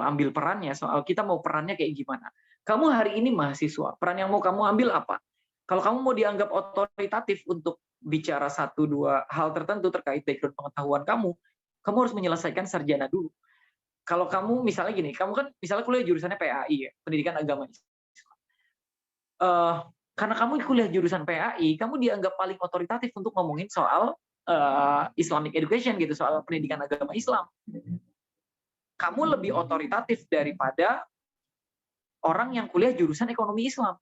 ambil perannya, soal kita mau perannya kayak gimana. Kamu hari ini mahasiswa, peran yang mau kamu ambil apa? Kalau kamu mau dianggap otoritatif untuk bicara 1-2 hal tertentu terkait background pengetahuan kamu harus menyelesaikan sarjana dulu. Kalau kamu misalnya gini, kamu kan misalnya kuliah jurusannya PAI ya, Pendidikan Agama Islam. Karena kamu kuliah jurusan PAI, kamu dianggap paling otoritatif untuk ngomongin soal Islamic education gitu, soal pendidikan agama Islam. Kamu lebih otoritatif daripada orang yang kuliah jurusan ekonomi Islam.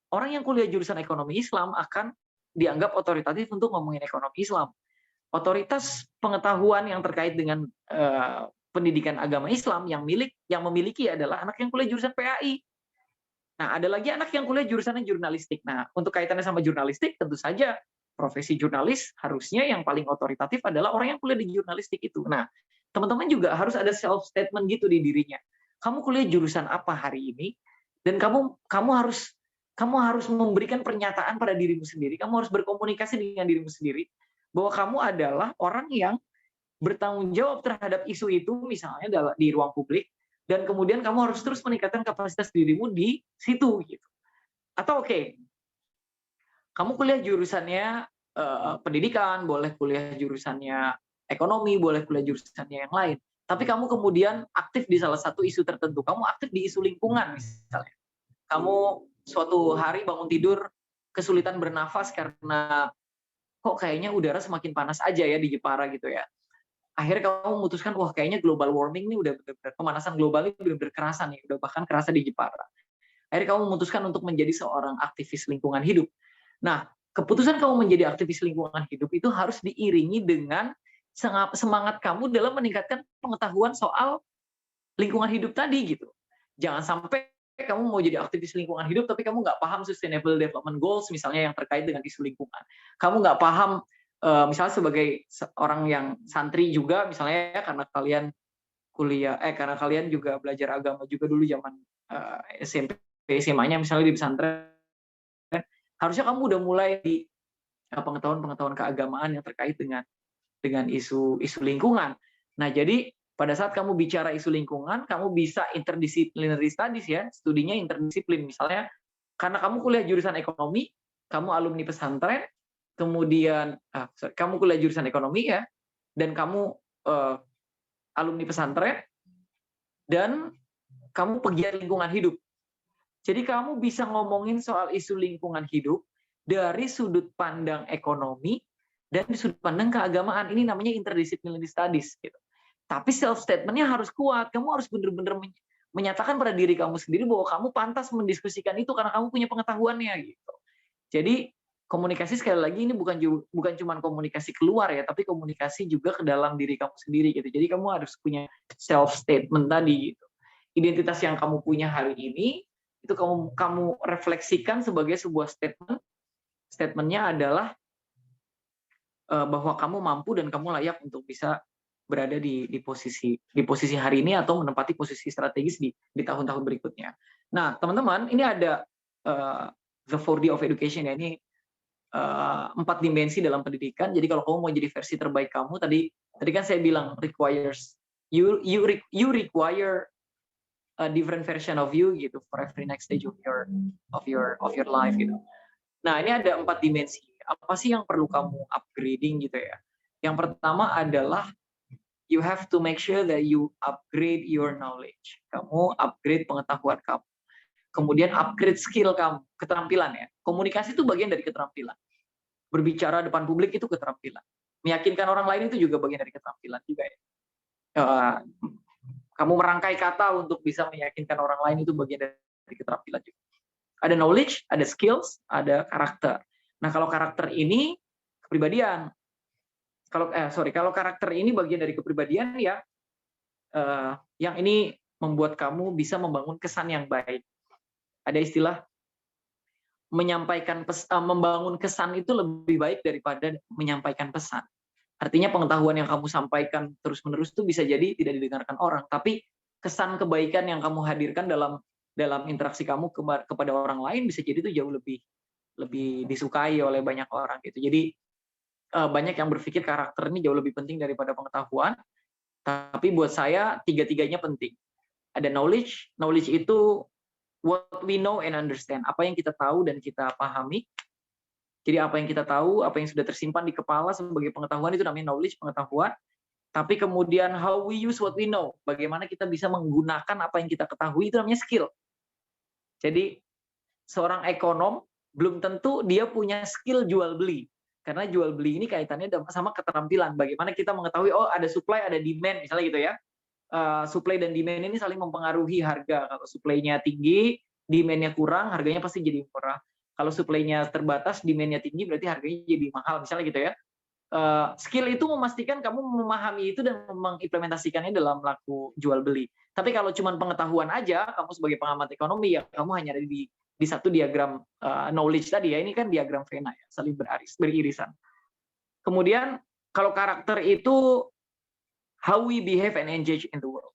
Orang yang kuliah jurusan ekonomi Islam akan dianggap otoritatif untuk ngomongin ekonomi Islam. Otoritas pengetahuan yang terkait dengan pendidikan agama Islam yang memiliki adalah anak yang kuliah jurusan PAI. Nah, ada lagi anak yang kuliah jurusannya jurnalistik. Nah, untuk kaitannya sama jurnalistik, tentu saja profesi jurnalis harusnya yang paling otoritatif adalah orang yang kuliah di jurnalistik itu. Nah, teman-teman juga harus ada self statement gitu di dirinya. Kamu kuliah jurusan apa hari ini? Dan kamu harus memberikan pernyataan pada dirimu sendiri. Kamu harus berkomunikasi dengan dirimu sendiri bahwa kamu adalah orang yang bertanggung jawab terhadap isu itu, misalnya di ruang publik, dan kemudian kamu harus terus meningkatkan kapasitas dirimu di situ gitu. Atau kamu kuliah jurusannya pendidikan, boleh kuliah jurusannya ekonomi, boleh kuliah jurusannya yang lain. Tapi kamu kemudian aktif di salah satu isu tertentu. Kamu aktif di isu lingkungan misalnya. Kamu suatu hari bangun tidur kesulitan bernafas karena kok kayaknya udara semakin panas aja ya di Jepara gitu ya. Akhirnya kamu memutuskan, wah kayaknya global warming nih udah benar-benar, pemanasan global ini benar-benar kerasa nih, udah bahkan kerasa di Jepara. Akhirnya kamu memutuskan untuk menjadi seorang aktivis lingkungan hidup. Nah, keputusan kamu menjadi aktivis lingkungan hidup itu harus diiringi dengan semangat kamu dalam meningkatkan pengetahuan soal lingkungan hidup tadi gitu. Jangan sampai kamu mau jadi aktivis lingkungan hidup tapi kamu nggak paham Sustainable Development Goals misalnya yang terkait dengan isu lingkungan. Kamu nggak paham misalnya sebagai orang yang santri juga misalnya karena kalian karena kalian juga belajar agama juga dulu zaman SMP SMA-nya misalnya di pesantren, harusnya kamu udah mulai di pengetahuan keagamaan yang terkait dengan isu lingkungan. Nah, jadi pada saat kamu bicara isu lingkungan, kamu bisa interdisciplinary studies ya, studinya interdisiplin. Misalnya, karena kamu kuliah jurusan ekonomi, kamu alumni pesantren, kemudian kamu kuliah jurusan ekonomi ya, dan kamu alumni pesantren, dan kamu pegiat lingkungan hidup. Jadi kamu bisa ngomongin soal isu lingkungan hidup dari sudut pandang ekonomi dan di sudut pandang keagamaan. Ini namanya interdisciplinary studies gitu. Tapi self statement-nya harus kuat. Kamu harus benar-benar menyatakan pada diri kamu sendiri bahwa kamu pantas mendiskusikan itu karena kamu punya pengetahuannya gitu. Jadi komunikasi sekali lagi ini bukan cuma komunikasi keluar ya, tapi komunikasi juga ke dalam diri kamu sendiri gitu. Jadi kamu harus punya self statement tadi gitu. Identitas yang kamu punya hari ini itu kamu refleksikan sebagai sebuah statement. Statement-nya adalah bahwa kamu mampu dan kamu layak untuk bisa berada di posisi hari ini atau menempati posisi strategis di tahun-tahun berikutnya. Nah, teman-teman, ini ada the 4D of education ya, ini 4 dimensi dalam pendidikan. Jadi kalau kamu mau jadi versi terbaik kamu, tadi kan saya bilang requires you require a different version of you gitu for every next stage of your life gitu. Nah, ini ada 4 dimensi. Apa sih yang perlu kamu upgrading gitu ya? Yang pertama adalah you have to make sure that you upgrade your knowledge. Kamu upgrade pengetahuan kamu. Kemudian upgrade skill kamu, keterampilan ya. Komunikasi itu bagian dari keterampilan. Berbicara depan publik itu keterampilan. Meyakinkan orang lain itu juga bagian dari keterampilan juga ya. Kamu merangkai kata untuk bisa meyakinkan orang lain itu bagian dari keterampilan juga. Ada knowledge, ada skills, ada karakter. Nah, kalau karakter ini kepribadian. Kalau karakter ini bagian dari kepribadian ya, yang ini membuat kamu bisa membangun kesan yang baik. Ada istilah membangun kesan itu lebih baik daripada menyampaikan pesan. Artinya pengetahuan yang kamu sampaikan terus-menerus itu bisa jadi tidak didengarkan orang, tapi kesan kebaikan yang kamu hadirkan dalam interaksi kamu kepada orang lain bisa jadi itu jauh lebih disukai oleh banyak orang gitu. Jadi banyak yang berpikir karakter ini jauh lebih penting daripada pengetahuan, tapi buat saya tiga-tiganya penting. Ada knowledge itu what we know and understand, apa yang kita tahu dan kita pahami. Jadi apa yang kita tahu, apa yang sudah tersimpan di kepala sebagai pengetahuan itu namanya knowledge, pengetahuan. Tapi kemudian how we use what we know, bagaimana kita bisa menggunakan apa yang kita ketahui itu namanya skill. Jadi seorang ekonom belum tentu dia punya skill jual beli. Karena jual beli ini kaitannya sama keterampilan. Bagaimana kita mengetahui ada supply, ada demand, misalnya gitu ya. Supply dan demand ini saling mempengaruhi harga. Kalau supply-nya tinggi, demand-nya kurang, harganya pasti jadi murah. Kalau supply-nya terbatas, demand-nya tinggi, berarti harganya jadi mahal, misalnya gitu ya. Skill itu memastikan kamu memahami itu dan mengimplementasikannya dalam laku jual beli. Tapi kalau cuma pengetahuan aja, kamu sebagai pengamat ekonomi ya kamu hanya ada di satu diagram knowledge tadi ya, ini kan diagram Venn ya, saling beririsan. Kemudian kalau karakter itu how we behave and engage in the world.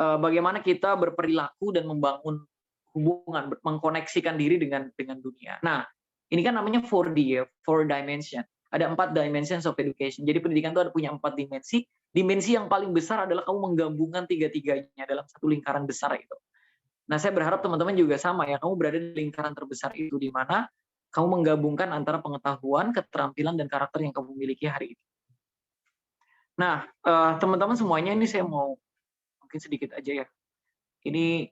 Bagaimana kita berperilaku dan membangun hubungan, mengkoneksikan diri dengan dunia. Nah, ini kan namanya 4D ya, 4 dimension. Ada 4 dimensions of education. Jadi pendidikan itu punya 4 dimensi. Dimensi yang paling besar adalah kamu menggabungkan tiga-tiganya dalam satu lingkaran besar itu. Nah, saya berharap teman-teman juga sama ya, kamu berada di lingkaran terbesar itu di mana kamu menggabungkan antara pengetahuan, keterampilan, dan karakter yang kamu miliki hari ini. Nah, teman-teman semuanya ini saya mau mungkin sedikit aja ya. Ini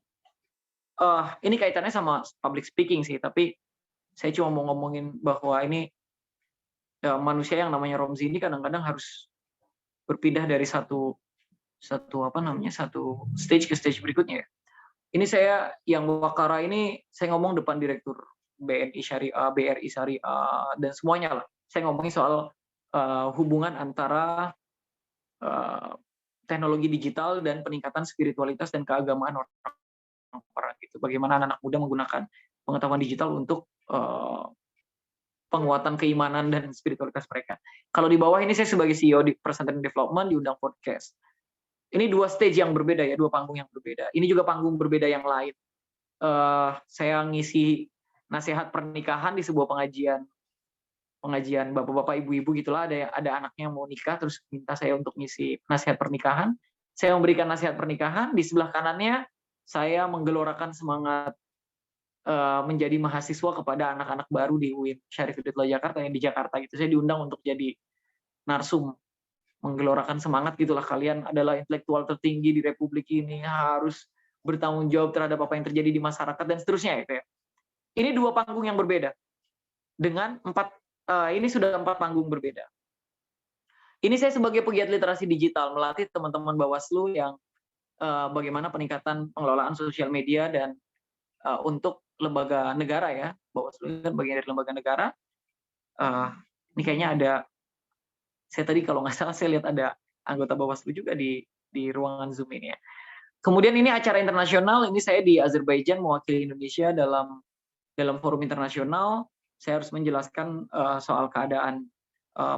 kaitannya sama public speaking sih, tapi saya cuma mau ngomongin bahwa ini manusia yang namanya Romzi ini kadang-kadang harus berpindah dari satu stage ke stage berikutnya. Ini saya yang Wakara ini saya ngomong depan direktur BNI Syariah, BRI Syariah dan semuanya lah. Saya ngomongin soal hubungan antara teknologi digital dan peningkatan spiritualitas dan keagamaan orang gitu. Bagaimana anak muda menggunakan pengetahuan digital untuk penguatan keimanan dan spiritualitas mereka. Kalau di bawah ini saya sebagai CEO di Presenter Development diundang podcast. Ini 2 stage yang berbeda ya, 2 panggung yang berbeda. Ini juga panggung berbeda yang lain. Saya ngisi nasihat pernikahan di sebuah pengajian bapak-bapak, ibu-ibu gitulah, ada anaknya yang mau nikah terus minta saya untuk ngisi nasihat pernikahan. Saya memberikan nasihat pernikahan, di sebelah kanannya saya menggelorakan semangat menjadi mahasiswa kepada anak-anak baru di UIN Syarif Hidayatullah Jakarta yang di Jakarta gitu. Saya diundang untuk jadi narsum, menggelorakan semangat gitulah, kalian adalah intelektual tertinggi di Republik ini, harus bertanggung jawab terhadap apa yang terjadi di masyarakat dan seterusnya gitu ya. Ini 2 panggung yang berbeda. Dengan ini sudah 4 panggung berbeda. Ini saya sebagai pegiat literasi digital melatih teman-teman Bawaslu yang bagaimana peningkatan pengelolaan sosial media dan untuk lembaga negara ya. Bawaslu kan bagian dari lembaga negara. Ini kayaknya ada, saya tadi kalau nggak salah saya lihat ada anggota Bawaslu juga di ruangan Zoom ini ya. Kemudian ini acara internasional, ini saya di Azerbaijan mewakili Indonesia dalam forum internasional. Saya harus menjelaskan soal keadaan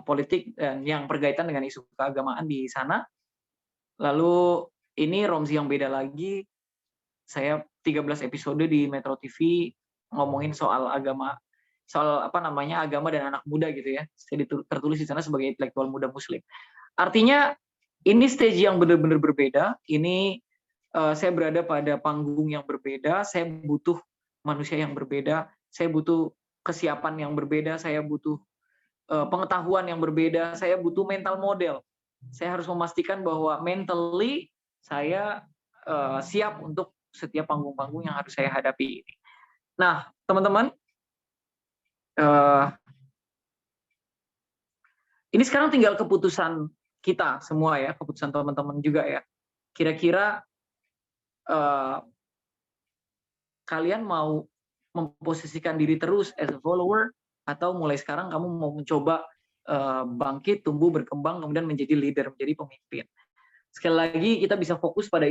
politik dan yang berkaitan dengan isu keagamaan di sana. Lalu ini Romzi yang beda lagi. Saya 13 episode di Metro TV ngomongin soal agama, soal agama dan anak muda gitu ya. Saya tertulis di sana sebagai intelektual muda Muslim. Artinya ini stage yang benar-benar berbeda. Ini saya berada pada panggung yang berbeda. Saya butuh manusia yang berbeda. Saya butuh kesiapan yang berbeda. Saya butuh pengetahuan yang berbeda. Saya butuh mental model. Saya harus memastikan bahwa mentally saya siap untuk setiap panggung-panggung yang harus saya hadapi ini. Nah, teman-teman, ini sekarang tinggal keputusan kita semua ya, keputusan teman-teman juga ya. Kira-kira kalian mau memposisikan diri terus as a follower, atau mulai sekarang kamu mau mencoba bangkit, tumbuh, berkembang, kemudian menjadi leader, menjadi pemimpin. Sekali lagi kita bisa fokus pada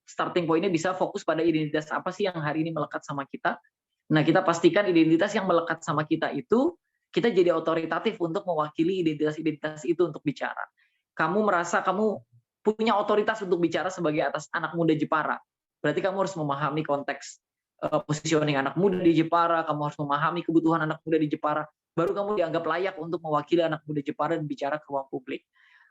starting point-nya, bisa fokus pada identitas apa sih yang hari ini melekat sama kita. Nah, kita pastikan identitas yang melekat sama kita itu, kita jadi otoritatif untuk mewakili identitas-identitas itu untuk bicara. Kamu merasa kamu punya otoritas untuk bicara sebagai anak muda Jepara. Berarti kamu harus memahami konteks positioning anak muda di Jepara, kamu harus memahami kebutuhan anak muda di Jepara, baru kamu dianggap layak untuk mewakili anak muda Jepara dan bicara ke ruang publik.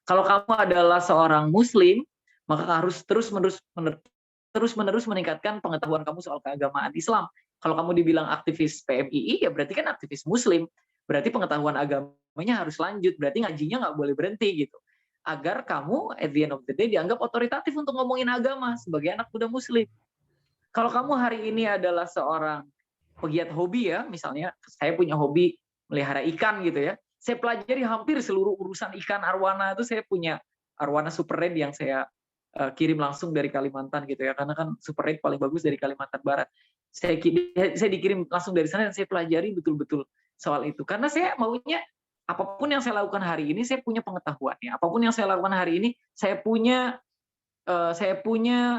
Kalau kamu adalah seorang Muslim, maka harus terus-menerus meningkatkan pengetahuan kamu soal keagamaan Islam. Kalau kamu dibilang aktivis PMII, ya berarti kan aktivis Muslim. Berarti pengetahuan agamanya harus lanjut, berarti ngajinya nggak boleh berhenti gitu. Agar kamu at the end of the day dianggap otoritatif untuk ngomongin agama sebagai anak muda Muslim. Kalau kamu hari ini adalah seorang pegiat hobi ya, misalnya saya punya hobi melihara ikan gitu ya, saya pelajari hampir seluruh urusan ikan arwana itu. Saya punya arwana super red yang saya kirim langsung dari Kalimantan gitu ya, karena kan super red paling bagus dari Kalimantan Barat. Saya dikirim langsung dari sana dan saya pelajari betul-betul soal itu, karena saya maunya apapun yang saya lakukan hari ini saya punya pengetahuannya, apapun yang saya lakukan hari ini saya punya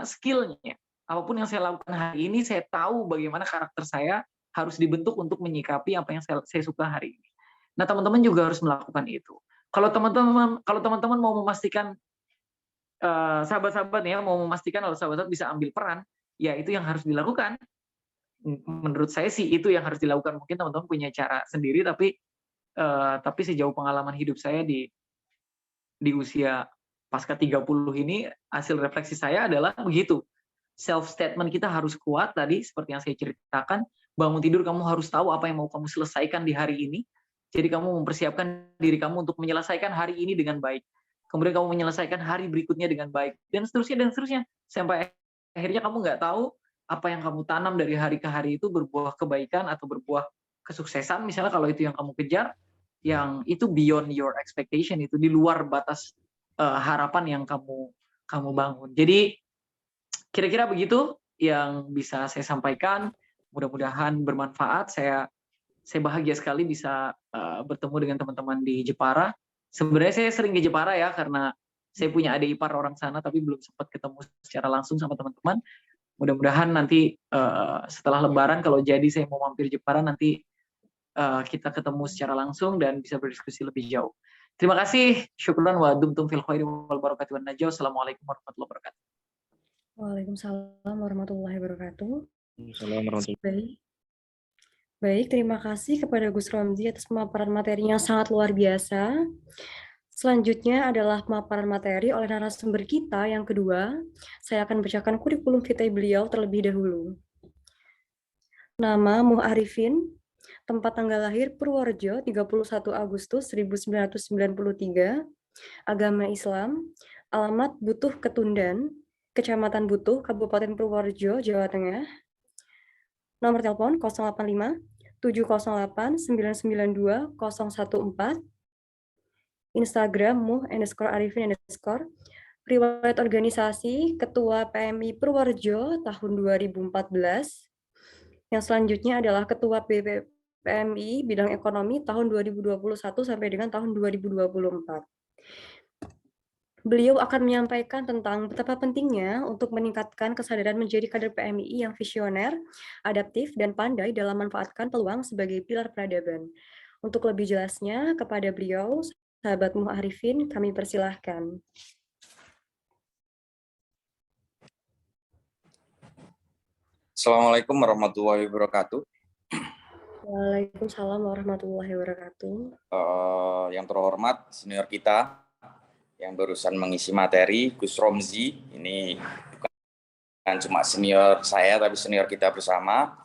skillnya, apapun yang saya lakukan hari ini saya tahu bagaimana karakter saya harus dibentuk untuk menyikapi apa yang saya suka hari ini. Nah, teman-teman juga harus melakukan itu. Kalau teman-teman mau memastikan sahabat-sahabat ya, mau memastikan kalau sahabat-sahabat bisa ambil peran, ya itu yang harus dilakukan. Menurut saya sih itu yang harus dilakukan. Mungkin teman-teman punya cara sendiri, tapi sejauh pengalaman hidup saya di usia pasca 30 ini, hasil refleksi saya adalah begitu. Self statement kita harus kuat tadi seperti yang saya ceritakan. Bangun tidur kamu harus tahu apa yang mau kamu selesaikan di hari ini. Jadi kamu mempersiapkan diri kamu untuk menyelesaikan hari ini dengan baik. Kemudian kamu menyelesaikan hari berikutnya dengan baik, dan seterusnya. Sampai akhirnya kamu nggak tahu apa yang kamu tanam dari hari ke hari itu berbuah kebaikan atau berbuah kesuksesan. Misalnya kalau itu yang kamu kejar, yang itu beyond your expectation, itu di luar batas harapan yang kamu bangun. Jadi kira-kira begitu yang bisa saya sampaikan. Mudah-mudahan bermanfaat. Saya bahagia sekali bisa bertemu dengan teman-teman di Jepara. Sebenarnya saya sering ke Jepara ya, karena saya punya adik ipar orang sana, tapi belum sempat ketemu secara langsung sama teman-teman. Mudah-mudahan nanti setelah Lebaran, kalau jadi saya mau mampir Jepara, nanti kita ketemu secara langsung dan bisa berdiskusi lebih jauh. Terima kasih. Syukran wa dumtum fil khairi wal barakatuh wan najwa. Assalamualaikum warahmatullahi wabarakatuh. Waalaikumsalam warahmatullahi wabarakatuh. Assalamualaikum. Baik, terima kasih kepada Gus Romzi atas pemaparan materi yang sangat luar biasa. Selanjutnya adalah pemaparan materi oleh narasumber kita yang kedua. Saya akan bacakan kurikulum vitae beliau terlebih dahulu. Nama Muh Arifin, tempat tanggal lahir Purworejo 31 Agustus 1993, agama Islam, alamat Butuh Ketundan, Kecamatan Butuh, Kabupaten Purworejo, Jawa Tengah. Nomor telepon 085 708 992 014. Instagram muh_arifin_. Riwayat organisasi Ketua PMI Purworejo tahun 2014. Yang selanjutnya adalah Ketua PMI Bidang Ekonomi tahun 2021 sampai dengan tahun 2024. Beliau akan menyampaikan tentang betapa pentingnya untuk meningkatkan kesadaran menjadi kader PMI yang visioner, adaptif, dan pandai dalam memanfaatkan peluang sebagai pilar peradaban. Untuk lebih jelasnya, kepada beliau, sahabat Muh Arifin, kami persilahkan. Assalamualaikum warahmatullahi wabarakatuh. Waalaikumsalam warahmatullahi wabarakatuh. Yang terhormat senior kita yang barusan mengisi materi, Gus Romzi, ini bukan cuma senior saya tapi senior kita bersama.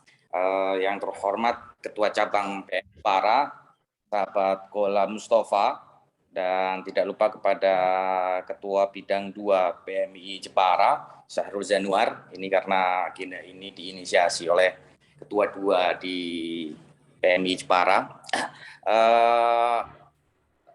Yang terhormat Ketua Cabang PMI Jepara, sahabat Gola Mustafa, dan tidak lupa kepada Ketua Bidang 2 PMI Jepara, Syahrul Zanuar, ini karena ini diinisiasi oleh Ketua 2 di PMI Jepara.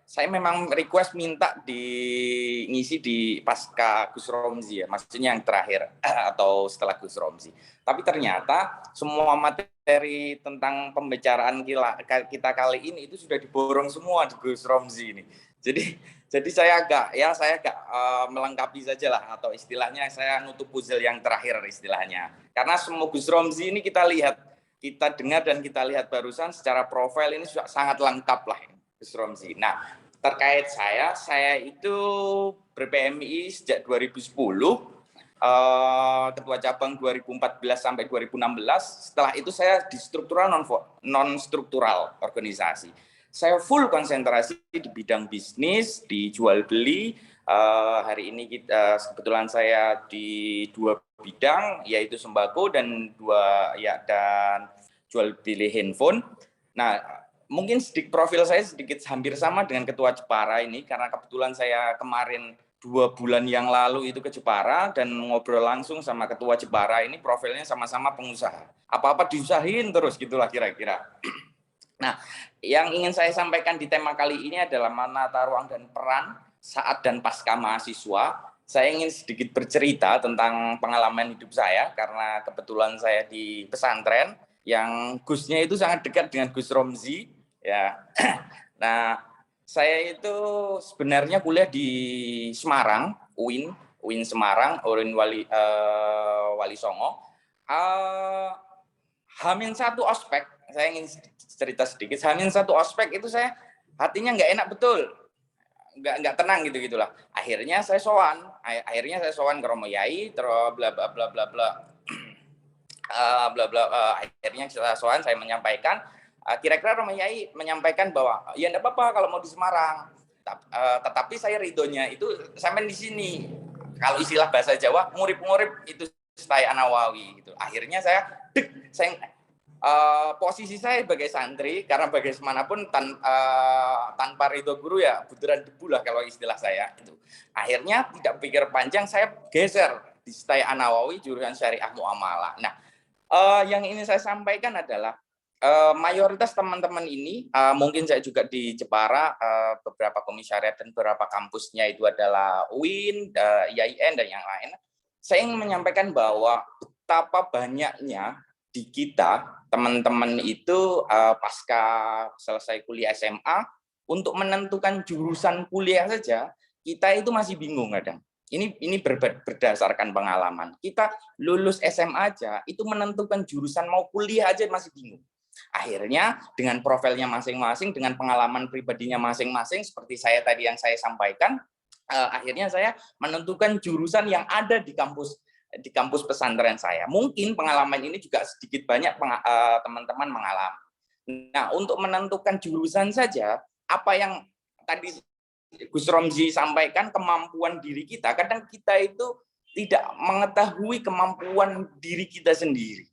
Saya memang request minta ngisi di pasca Gus Romzi ya, maksudnya yang terakhir atau setelah Gus Romzi. Tapi ternyata semua materi tentang pembicaraan kita kali ini itu sudah diborong semua di Gus Romzi ini. Jadi saya agak melengkapi saja lah, atau istilahnya saya nutup puzzle yang terakhir istilahnya. Karena semua Gus Romzi ini kita lihat, kita dengar dan kita lihat barusan secara profil ini sudah sangat lengkap lah Gus Romzi. Nah, terkait saya itu ber-PMI sejak 2010, ketua cabang 2014 sampai 2016. Setelah itu saya di struktural non-struktural organisasi. Saya full konsentrasi di bidang bisnis, di jual beli. Hari ini kebetulan saya di 2 bidang, yaitu sembako dan dan jual beli handphone. Nah, mungkin profil saya sedikit hampir sama dengan Ketua Jepara ini, karena kebetulan saya kemarin 2 bulan yang lalu itu ke Jepara dan ngobrol langsung sama Ketua Jepara ini, profilnya sama-sama pengusaha. Apa-apa diusahin terus gitulah kira-kira. Nah, yang ingin saya sampaikan di tema kali ini adalah menata ruang dan peran saat dan pasca mahasiswa. Saya ingin sedikit bercerita tentang pengalaman hidup saya, karena kebetulan saya di pesantren yang Gusnya itu sangat dekat dengan Gus Romzi. Ya, nah saya itu sebenarnya kuliah di Semarang, UIN Semarang, UIN Wali Songo. Hamin satu ospek, saya ingin cerita sedikit. Hamin satu ospek itu saya hatinya nggak enak betul, nggak tenang gitulah. Akhirnya saya sowan ke Romo Yai, terus bla bla bla bla bla. Akhirnya saya sowan, saya menyampaikan. Kira-kira Romo Yai menyampaikan bahwa ya enggak apa-apa kalau mau di Semarang, tetapi saya ridhonya itu sampai di sini. Kalau istilah bahasa Jawa, ngurip-ngurip itu stay anawawi gitu. Akhirnya posisi saya sebagai santri, karena bagaimanapun tanpa ridho guru ya butiran debu lah kalau istilah saya itu. Akhirnya tidak pikir panjang, saya geser di stay anawawi jurusan syariah muamalah. Nah, yang ingin saya sampaikan adalah mayoritas teman-teman ini, mungkin saya juga di Jepara, beberapa komisariat dan beberapa kampusnya itu adalah UIN, IAIN, dan yang lain. Saya ingin menyampaikan bahwa betapa banyaknya di kita, teman-teman itu pasca selesai kuliah SMA, untuk menentukan jurusan kuliah saja, kita itu masih bingung kadang. Ini berdasarkan pengalaman. Kita lulus SMA aja, itu menentukan jurusan mau kuliah aja masih bingung. Akhirnya dengan profilnya masing-masing, dengan pengalaman pribadinya masing-masing, seperti saya tadi yang saya sampaikan, akhirnya saya menentukan jurusan yang ada di kampus pesantren saya. Mungkin pengalaman ini juga sedikit banyak teman-teman mengalami. Nah, untuk menentukan jurusan saja, apa yang tadi Gus Romzi sampaikan, kemampuan diri kita, kadang kita itu tidak mengetahui kemampuan diri kita sendiri.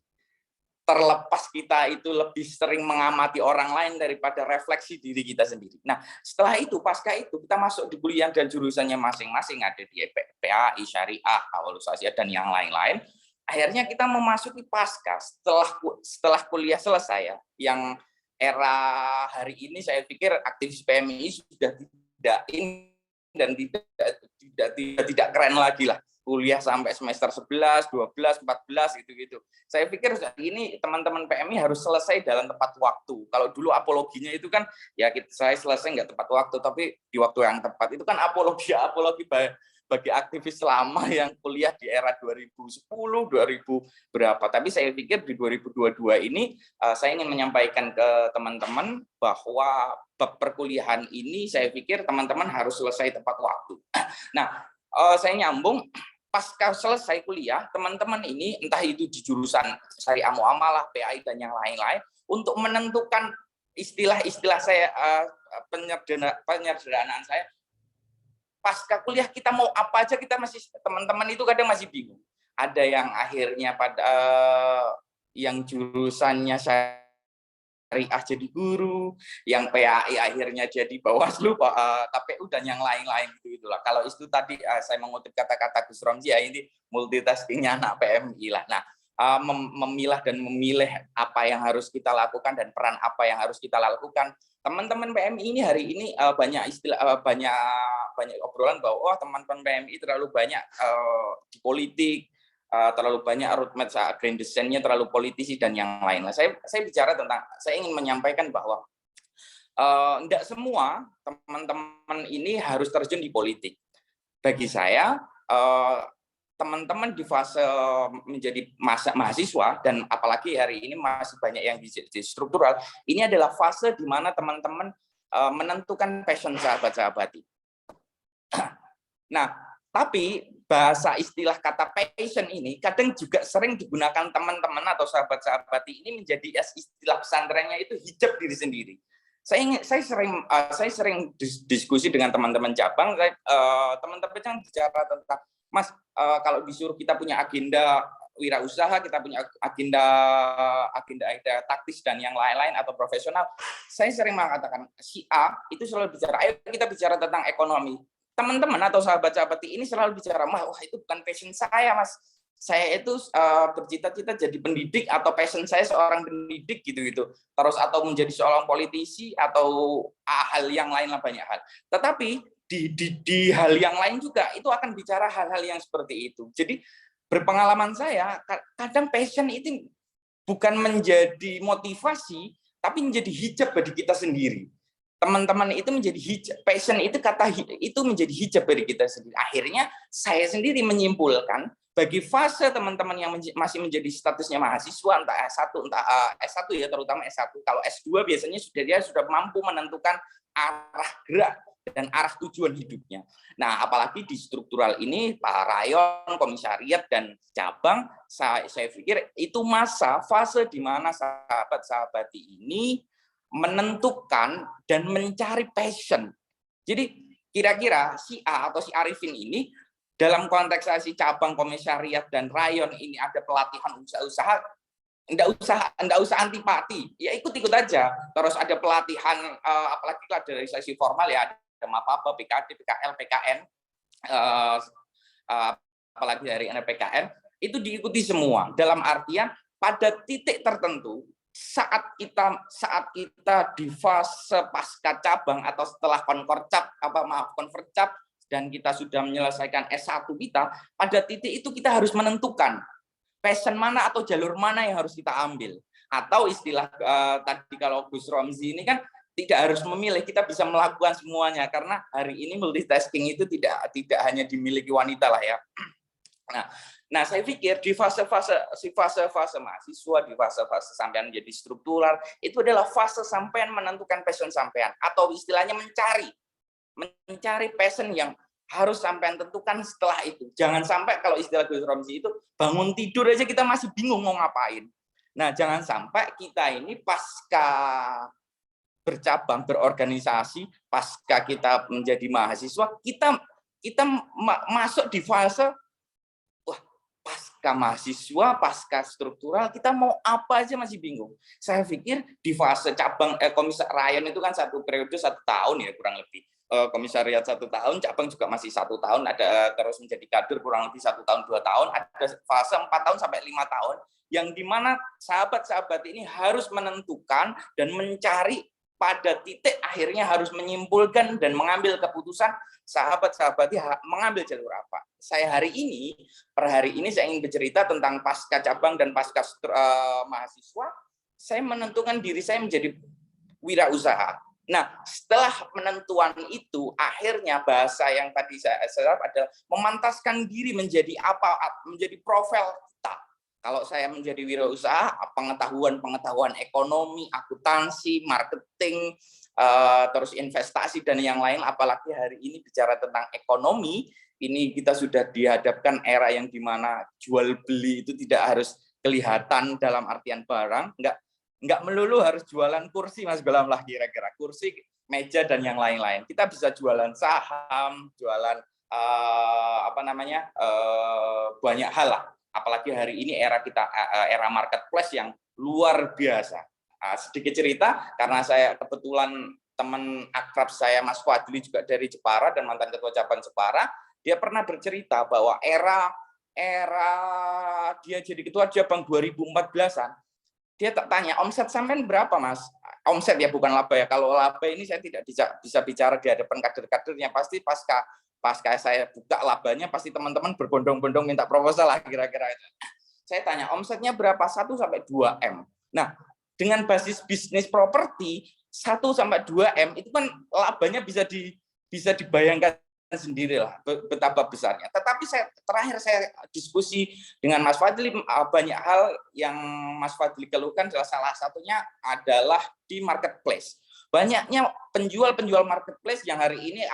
Terlepas kita itu lebih sering mengamati orang lain daripada refleksi diri kita sendiri. Nah, setelah itu, pasca itu, kita masuk di kuliah dan jurusannya masing-masing, ada di PAI, Syariah, Awal-Usasiyah, dan yang lain-lain. Akhirnya kita memasuki pasca, setelah kuliah selesai, yang era hari ini saya pikir aktivis PMI sudah tidak in dan tidak keren lagi lah. Kuliah sampai semester 11, 12, 14 gitu-gitu. Saya pikir ini teman-teman PMI harus selesai dalam tepat waktu. Kalau dulu apologinya itu kan ya saya selesai nggak tepat waktu, tapi di waktu yang tepat. Itu kan apologi bagi aktivis lama yang kuliah di era 2010, 2000 berapa. Tapi saya pikir di 2022 ini saya ingin menyampaikan ke teman-teman bahwa perkuliahan ini saya pikir teman-teman harus selesai tepat waktu. Nah, saya nyambung. Pasca selesai kuliah, teman-teman ini entah itu di jurusan syariah muamalah, PAI dan yang lain-lain, untuk menentukan istilah-istilah saya, penyederhanaan saya. Pasca kuliah kita mau apa aja, kita masih, teman-teman itu kadang masih bingung. Ada yang akhirnya pada yang jurusannya syariah jadi guru, yang PAI akhirnya jadi Bawaslu, KPU dan yang lain-lain itulah. Kalau itu tadi saya mengutip kata-kata Gus Romzi, ini multitaskingnya anak PMI lah. Nah, memilah dan memilih apa yang harus kita lakukan dan peran apa yang harus kita lakukan. Teman-teman PMI ini hari ini banyak obrolan bahwa teman-teman PMI terlalu banyak di politik, terlalu banyak roadmap grand design-nya terlalu politisi dan yang lain. Saya bicara tentang, saya ingin menyampaikan bahwa tidak semua teman-teman ini harus terjun di politik. Bagi saya, teman-teman di fase menjadi mahasiswa, dan apalagi hari ini masih banyak yang di struktural, ini adalah fase di mana teman-teman menentukan passion sahabat-sahabati. Nah, tapi bahasa istilah kata passion ini kadang juga sering digunakan teman-teman atau sahabat-sahabati ini menjadi istilah pesantrennya itu hijab diri sendiri. Saya sering diskusi dengan teman-teman cabang, teman-teman yang bicara tentang, Mas, kalau disuruh kita punya agenda wirausaha, kita punya agenda taktis dan yang lain-lain atau profesional, saya sering mengatakan si A itu selalu bicara, ayo kita bicara tentang ekonomi. Teman-teman atau sahabat-sahabat ini selalu bicara, wah itu bukan passion saya, Mas. Saya itu bercita-cita jadi pendidik, atau passion saya seorang pendidik gitu. Terus atau menjadi seorang politisi atau hal yang lain lah, banyak hal. Tetapi di hal yang lain juga itu akan bicara hal-hal yang seperti itu. Jadi berpengalaman saya, kadang passion itu bukan menjadi motivasi, tapi menjadi hijab bagi kita sendiri. Teman-teman itu menjadi hijab, passion itu itu menjadi hijab bagi kita sendiri. Akhirnya saya sendiri menyimpulkan, bagi fase teman-teman yang masih menjadi statusnya mahasiswa, entah S1, entah S1 ya, terutama S1. Kalau S2 biasanya dia sudah mampu menentukan arah gerak dan arah tujuan hidupnya. Nah, apalagi di struktural ini, Pak Rayon, komisariat, dan cabang, saya pikir itu fase di mana sahabat-sahabat ini menentukan dan mencari passion. Jadi kira-kira si A atau si Arifin ini, dalam konteks si cabang, komisariat, dan rayon ini ada pelatihan usaha-usaha, enggak usah antipati, ya ikut-ikut aja. Terus ada pelatihan, apalagi dari sesi formal ya, ada MAPAPA, PKD, PKL, PKN, apalagi dari NPKN, itu diikuti semua. Dalam artian pada titik tertentu, saat kita di fase pasca cabang atau setelah konvercap, dan kita sudah menyelesaikan S1 kita, pada titik itu kita harus menentukan passion mana atau jalur mana yang harus kita ambil. Atau istilah tadi kalau Gus Romzi ini kan tidak harus memilih, kita bisa melakukan semuanya, karena hari ini multitasking itu tidak hanya dimiliki wanita lah ya. Nah, saya pikir di fase-fase mahasiswa, di fase-fase sampean menjadi struktural, itu adalah fase sampean menentukan passion sampean, atau istilahnya mencari passion yang harus sampean tentukan setelah itu. Jangan sampai kalau istilah Gus Romzi itu bangun tidur aja kita masih bingung mau ngapain. Nah, jangan sampai kita ini pasca bercabang, berorganisasi, pasca kita menjadi mahasiswa, kita masuk di fase pasca mahasiswa, pasca struktural, kita mau apa aja masih bingung. Saya pikir di fase cabang komisar rayon itu kan 1 periode 1 tahun ya kurang lebih. Komisariat 1 tahun, cabang juga masih 1 tahun, ada terus menjadi kader kurang lebih 1 tahun 2 tahun, ada fase 4 tahun sampai 5 tahun yang dimana sahabat-sahabat ini harus menentukan dan mencari, pada titik akhirnya harus menyimpulkan dan mengambil keputusan sahabat-sahabatnya mengambil jalur apa. Per hari ini saya ingin bercerita tentang pasca cabang dan pasca mahasiswa. Saya menentukan diri saya menjadi wirausaha. Nah, setelah penentuan itu, akhirnya bahasa yang tadi saya adalah memantaskan diri menjadi apa, menjadi profil kita. Kalau saya menjadi wirausaha, pengetahuan ekonomi, akuntansi, marketing, terus investasi dan yang lain. Apalagi hari ini bicara tentang ekonomi, ini kita sudah dihadapkan era yang dimana jual beli itu tidak harus kelihatan dalam artian barang, enggak. Nggak melulu harus jualan kursi, Mas Golam lah kira-kira. Kursi, meja, dan yang lain-lain. Kita bisa jualan saham, jualan banyak hal lah. Apalagi hari ini era marketplace yang luar biasa. Sedikit cerita, karena saya kebetulan teman akrab saya Mas Fadli juga dari Jepara dan mantan ketua cabang Jepara, dia pernah bercerita bahwa era dia jadi ketua cabang 2014-an, dia tak tanya, omset sampean berapa, Mas? Omset ya, bukan laba ya. Kalau laba ini saya tidak bisa bicara di hadapan kader-kadernya. Pasti pasca saya buka labanya, pasti teman-teman berbondong-bondong minta proposal lah kira-kira itu. Saya tanya, omsetnya berapa? 1 sampai 2 M. Nah, dengan basis bisnis properti 1 sampai 2 M itu kan labanya bisa dibayangkan sendirilah betapa besarnya. Tetapi terakhir saya diskusi dengan Mas Fadli, banyak hal yang Mas Fadli keluhkan, salah satunya adalah di marketplace. Banyaknya penjual marketplace yang hari ini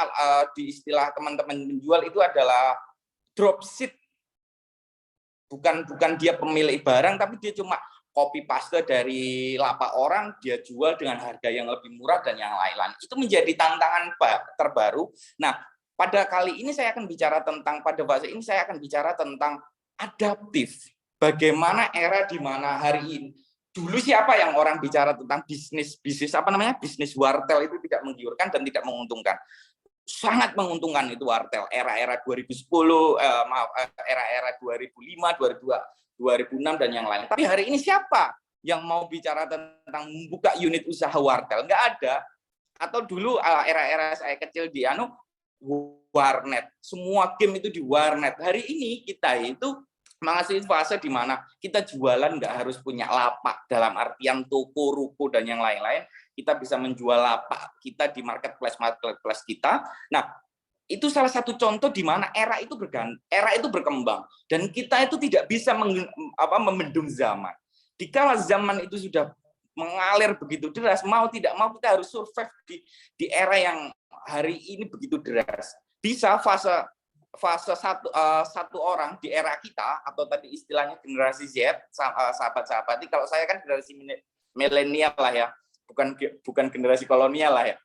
di istilah teman-teman menjual itu adalah dropship. Bukan dia pemilik barang, tapi dia cuma copy paste dari lapak orang, dia jual dengan harga yang lebih murah dan yang lain-lain. Itu menjadi tantangan terbaru. Nah, pada kali ini saya akan bicara tentang, pada fase ini saya akan bicara tentang adaptif. Bagaimana era di mana hari ini, dulu siapa yang orang bicara tentang bisnis wartel itu tidak menggiurkan dan tidak menguntungkan. Sangat menguntungkan itu wartel, era-era 2010, era-era 2005, 2006 dan yang lain. Tapi hari ini siapa yang mau bicara tentang membuka unit usaha wartel? Nggak ada. Atau dulu era-era saya kecil di warnet, semua game itu di warnet. Hari ini kita itu masih fase di mana kita jualan nggak harus punya lapak dalam artian toko, ruko dan yang lain-lain. Kita bisa menjual lapak kita di marketplace kita. Nah, itu salah satu contoh di mana era itu berkembang dan kita itu tidak bisa membendung zaman. Dikala zaman itu sudah mengalir begitu deras, mau tidak mau kita harus survive di era yang hari ini begitu deras. Bisa fase satu orang di era kita, atau tadi istilahnya generasi Z, sahabat-sahabat. Kalau saya kan generasi milenial lah ya, bukan generasi kolonial lah ya.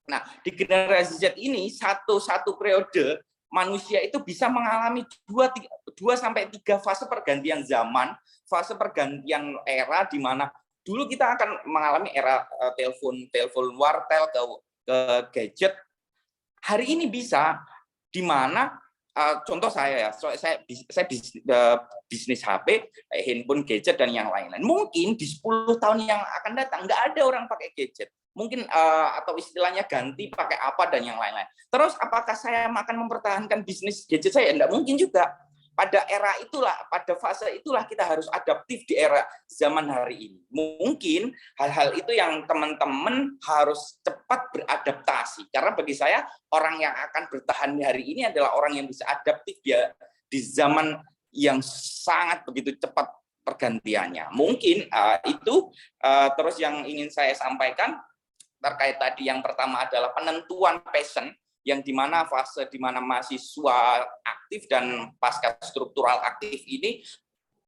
Nah, di generasi Z ini satu periode manusia itu bisa mengalami 2 sampai 3 fase pergantian zaman, fase pergantian era, di mana dulu kita akan mengalami era telepon wartel ke gadget. Hari ini bisa di mana contoh saya bisnis HP, handphone, gadget dan yang lain-lain. Mungkin di 10 tahun yang akan datang nggak ada orang pakai gadget. Mungkin atau istilahnya ganti pakai apa dan yang lain-lain. Terus apakah saya akan mempertahankan bisnis gadget saya? Nggak mungkin juga. Pada era itulah, pada fase itulah kita harus adaptif di era zaman hari ini. Mungkin hal-hal itu yang teman-teman harus cepat beradaptasi. Karena bagi saya, orang yang akan bertahan hari ini adalah orang yang bisa adaptif ya di zaman yang sangat begitu cepat pergantiannya. Mungkin itu terus yang ingin saya sampaikan terkait tadi. Yang pertama adalah penentuan passion, yang dimana fase dimana mahasiswa aktif dan pasca struktural aktif ini,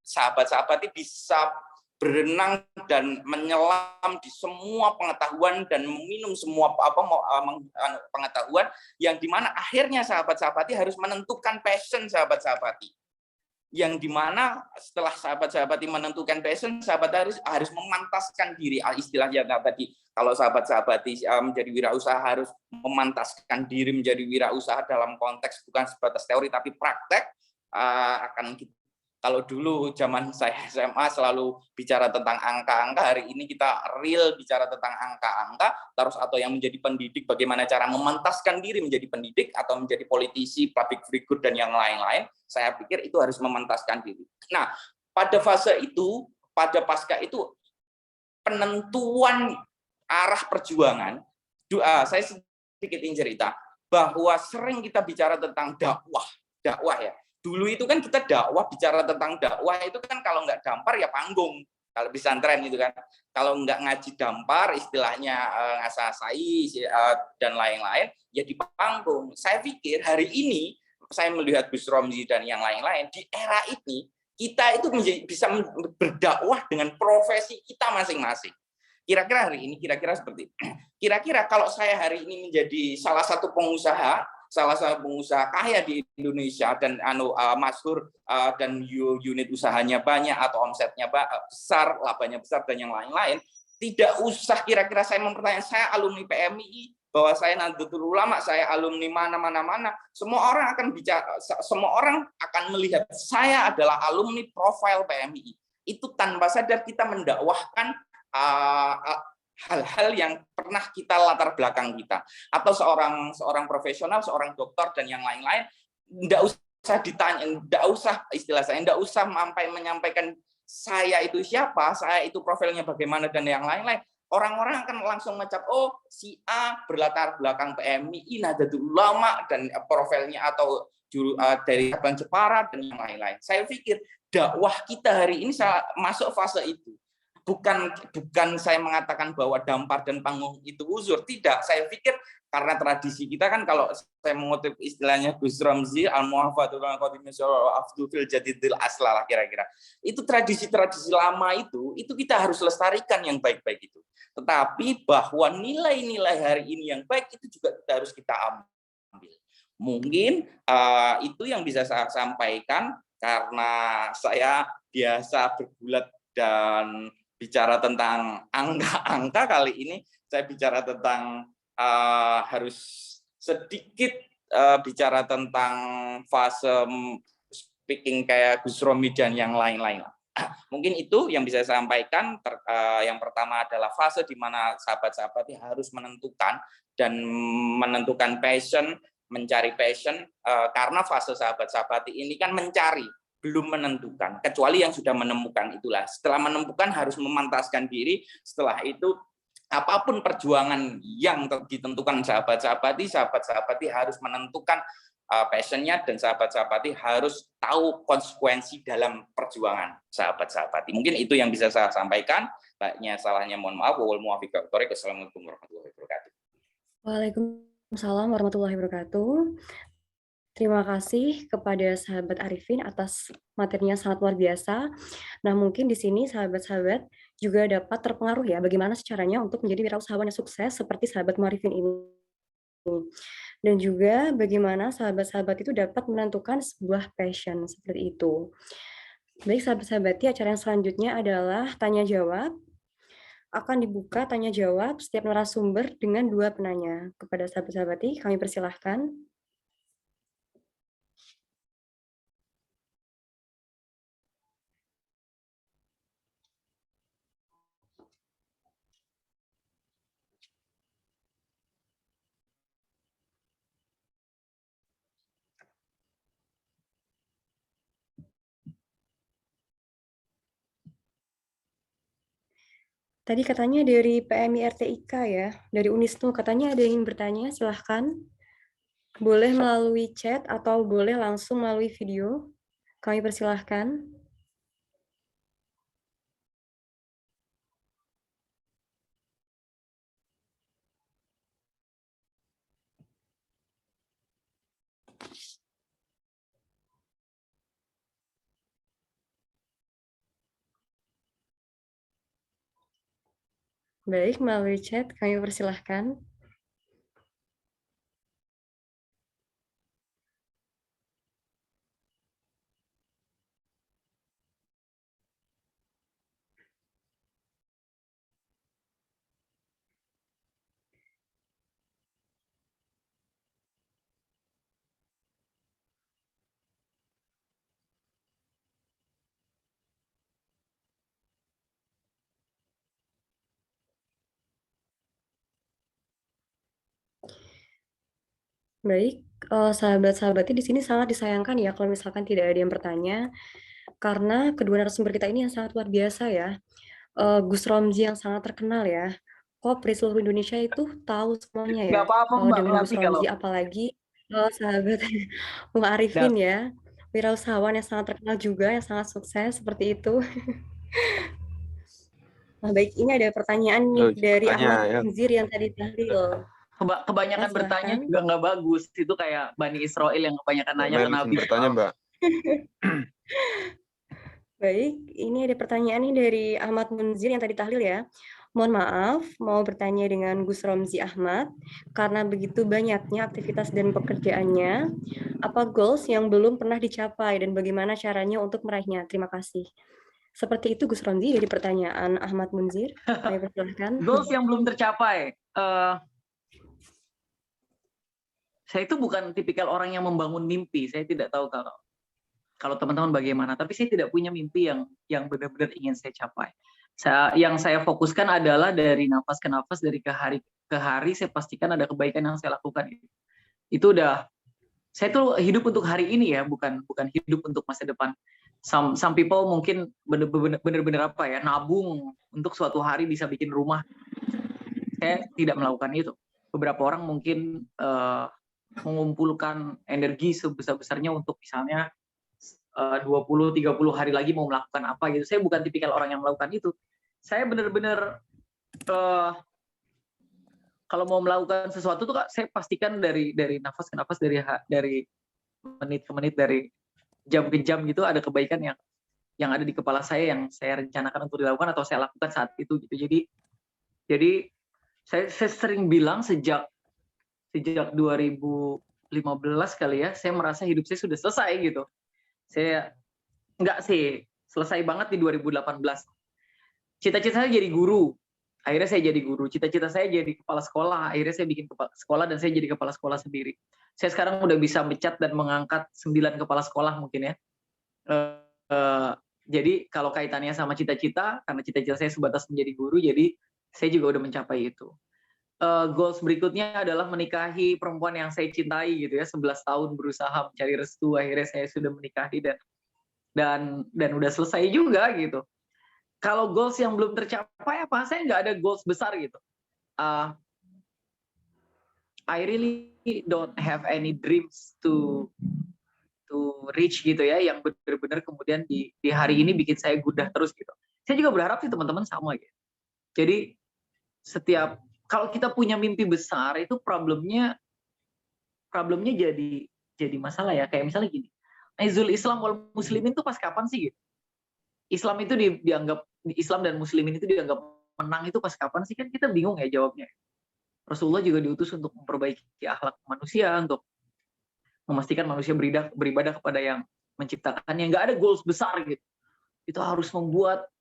sahabat-sahabat ini bisa berenang dan menyelam di semua pengetahuan dan meminum semua pengetahuan, yang dimana akhirnya sahabat-sahabat harus menentukan passion sahabat-sahabat, yang dimana setelah sahabat-sahabat menentukan passion, sahabat harus memantaskan diri. Istilahnya tadi, kalau sahabat-sahabat menjadi wirausaha harus memantaskan diri menjadi wirausaha dalam konteks bukan sebatas teori tapi praktek. Kalau dulu zaman saya SMA selalu bicara tentang angka-angka, hari ini kita real bicara tentang angka-angka, terus atau yang menjadi pendidik bagaimana cara memantaskan diri menjadi pendidik atau menjadi politisi, public figure dan yang lain-lain. Saya pikir itu harus memantaskan diri. Nah, pada fase itu, pada pasca itu, penentuan arah perjuangan, saya sedikit ingin cerita bahwa sering kita bicara tentang dakwah ya. Dulu itu kan kita bicara tentang dakwah itu kan kalau nggak dampar ya panggung, kalau pesantren itu kan. Kalau nggak ngaji dampar, istilahnya ngasasai dan lain-lain, ya di panggung. Saya pikir hari ini saya melihat Gus Romzi dan yang lain-lain, di era ini kita itu bisa berdakwah dengan profesi kita masing-masing. Kira-kira hari ini seperti itu. Kira-kira kalau saya hari ini menjadi salah satu pengusaha kaya di Indonesia dan masyhur dan unit usahanya banyak atau omsetnya besar, labanya besar dan yang lain-lain, tidak usah kira-kira saya mempertanyakan saya alumni PMI, bahwa saya Nahdlatul Ulama, saya alumni mana. Semua orang akan melihat saya adalah alumni profil PMI. Itu tanpa sadar kita mendakwahkan hal-hal yang pernah kita latar belakang kita, atau seorang profesional, seorang dokter dan yang lain-lain, enggak usah ditanya, enggak usah menyampaikan saya itu siapa, saya itu profilnya bagaimana dan yang lain-lain. Orang-orang akan langsung mencap, oh si A berlatar belakang PMI, Nahdlatul Ulama dan profilnya atau dari Cabang Jepara dan yang lain-lain. Saya pikir dakwah kita hari ini masuk fase itu. Bukan saya mengatakan bahwa dampar dan panggung itu uzur, tidak. Saya pikir karena tradisi kita kan, kalau saya mengutip istilahnya Gus Ramzi, al-muhafatul afdul jadidil aslalah, kira-kira. Itu tradisi-tradisi lama itu kita harus lestarikan yang baik-baik itu. Tetapi bahwa nilai-nilai hari ini yang baik itu juga harus kita ambil. Mungkin itu yang bisa saya sampaikan, karena saya biasa bergulat dan bicara tentang angka-angka. Kali ini saya bicara tentang harus sedikit bicara tentang fase speaking kayak Gus Romi dan yang lain-lain. Mungkin itu yang bisa saya sampaikan. Yang pertama adalah fase di mana sahabat-sahabat harus menentukan passion, mencari passion, karena fase sahabat-sahabat ini kan mencari, belum menentukan, kecuali yang sudah menemukan itulah. Setelah menemukan harus memantaskan diri, setelah itu apapun perjuangan yang ditentukan sahabat-sahabati harus menentukan passionnya, dan sahabat-sahabati harus tahu konsekuensi dalam perjuangan sahabat-sahabati. Mungkin itu yang bisa saya sampaikan. Baiknya salahnya mohon maaf. Wassalamualaikum warahmatullahi wabarakatuh. Waalaikumsalam warahmatullahi wabarakatuh. Terima kasih kepada sahabat Arifin atas materinya sangat luar biasa. Nah, mungkin di sini sahabat-sahabat juga dapat terpengaruh ya bagaimana caranya untuk menjadi wirausahawan yang sukses seperti sahabat Arifin ini. Dan juga bagaimana sahabat-sahabat itu dapat menentukan sebuah passion seperti itu. Baik sahabat-sahabati, acara yang selanjutnya adalah tanya jawab. Akan dibuka tanya jawab setiap narasumber dengan 2 penanya. Kepada sahabat-sahabati, kami persilahkan. Tadi katanya dari PMI RTIK ya, dari Unisnu, katanya ada yang ingin bertanya, silahkan. Boleh melalui chat atau boleh langsung melalui video. Kami persilahkan. Baik, melalui chat kami persilahkan. Baik, sahabat-sahabatnya di sini sangat disayangkan ya kalau misalkan tidak ada yang bertanya, karena kedua narasumber kita ini yang sangat luar biasa ya. Gus Romzi yang sangat terkenal ya. Kok di seluruh Indonesia itu tahu semuanya ya. Nggak apa-apa, Mbak Dengan Gus Melati Romzi, kalau apalagi sahabat Bung Arifin ya, wirausahawan yang sangat terkenal juga, yang sangat sukses seperti itu. Nah, baik, ini ada pertanyaan nih dari Ahmad Zir yang tadi tahlil. Kebanyakan bertanya juga nggak bagus. Itu kayak Bani Israel yang kebanyakan nanya ke Nabi. Bertanya, Mbak. Baik, ini ada pertanyaan nih dari Ahmad Munzir yang tadi tahlil ya. Mohon maaf, mau bertanya dengan Gus Romzi Ahmad, karena begitu banyaknya aktivitas dan pekerjaannya, apa goals yang belum pernah dicapai dan bagaimana caranya untuk meraihnya? Terima kasih. Seperti itu Gus Romzi dari pertanyaan Ahmad Munzir. Kami persilahkan. Goals yang belum tercapai. Saya itu bukan tipikal orang yang membangun mimpi. Saya tidak tahu kalau teman-teman bagaimana. Tapi saya tidak punya mimpi yang benar-benar ingin saya capai. Yang saya fokuskan adalah dari nafas ke nafas, dari ke hari ke hari. Saya pastikan ada kebaikan yang saya lakukan. Itu udah. Saya tuh hidup untuk hari ini ya, bukan hidup untuk masa depan. Some people mungkin benar-benar apa ya, nabung untuk suatu hari bisa bikin rumah. Saya tidak melakukan itu. Beberapa orang mungkin mengumpulkan energi sebesar-besarnya untuk misalnya 20-30 hari lagi mau melakukan apa gitu. Saya bukan tipikal orang yang melakukan itu. Saya benar-benar kalau mau melakukan sesuatu tuh saya pastikan dari nafas ke nafas, dari menit ke menit, dari jam ke jam gitu, ada kebaikan yang ada di kepala saya yang saya rencanakan untuk dilakukan atau saya lakukan saat itu gitu. Jadi saya sering bilang sejak 2015 kali ya, saya merasa hidup saya sudah selesai gitu. Saya enggak sih, selesai banget di 2018. Cita-cita saya jadi guru. Akhirnya saya jadi guru. Cita-cita saya jadi kepala sekolah. Akhirnya saya bikin kepala sekolah dan saya jadi kepala sekolah sendiri. Saya sekarang udah bisa mencat dan mengangkat 9 kepala sekolah mungkin ya. Jadi kalau kaitannya sama cita-cita, karena cita-cita saya sebatas menjadi guru, jadi saya juga udah mencapai itu. Goals berikutnya adalah menikahi perempuan yang saya cintai gitu ya. 11 tahun berusaha mencari restu, akhirnya saya sudah menikahi dan udah selesai juga gitu. Kalau goals yang belum tercapai apa? Saya nggak ada goals besar gitu. I really don't have any dreams to reach gitu ya, yang benar-benar kemudian di hari ini bikin saya gundah terus gitu. Saya juga berharap sih teman-teman sama gitu. Jadi kalau kita punya mimpi besar itu problemnya jadi masalah ya. Kayak misalnya gini, Aizul Islam wal Muslimin itu pas kapan sih gitu? Islam itu dianggap, Islam dan Muslimin itu dianggap menang itu pas kapan sih? Kan kita bingung ya jawabnya. Rasulullah juga diutus untuk memperbaiki akhlak manusia, untuk memastikan manusia beribadah kepada yang menciptakannya. Nggak ada goals besar gitu. Itu harus membuat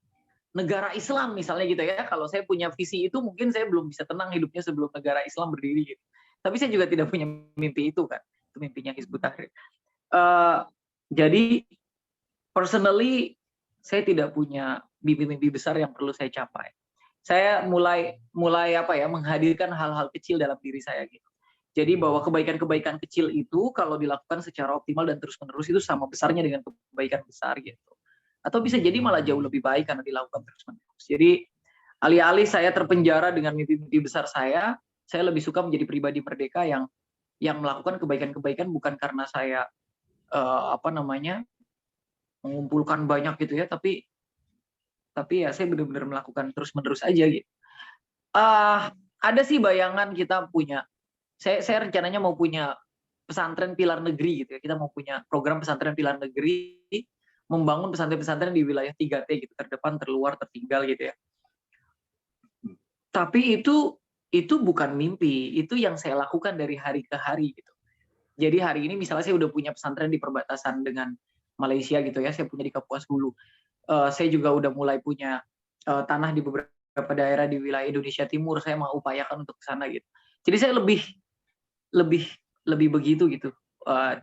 negara Islam misalnya gitu ya. Kalau saya punya visi itu mungkin saya belum bisa tenang hidupnya sebelum negara Islam berdiri gitu. Tapi saya juga tidak punya mimpi itu kan. Itu mimpinya Hizbut Tahrir. Jadi personally saya tidak punya mimpi-mimpi besar yang perlu saya capai. Saya mulai menghadirkan hal-hal kecil dalam diri saya gitu. Jadi bahwa kebaikan-kebaikan kecil itu kalau dilakukan secara optimal dan terus-menerus itu sama besarnya dengan kebaikan besar gitu. Atau bisa jadi malah jauh lebih baik karena dilakukan terus-menerus. Jadi alih-alih saya terpenjara dengan mimpi-mimpi besar saya lebih suka menjadi pribadi merdeka yang melakukan kebaikan-kebaikan bukan karena saya mengumpulkan banyak gitu ya, tapi ya saya benar-benar melakukan terus-menerus aja gitu. Ada sih bayangan kita punya, saya rencananya mau punya pesantren pilar negeri gitu ya. Kita mau punya program pesantren pilar negeri, membangun pesantren-pesantren di wilayah 3T gitu, terdepan, terluar, tertinggal gitu ya. Tapi itu bukan mimpi, itu yang saya lakukan dari hari ke hari gitu. Jadi hari ini misalnya saya udah punya pesantren di perbatasan dengan Malaysia gitu ya, saya punya di Kapuas Hulu. Saya juga udah mulai punya tanah di beberapa daerah di wilayah Indonesia Timur, saya mau upayakan untuk ke sana gitu. Jadi saya lebih begitu gitu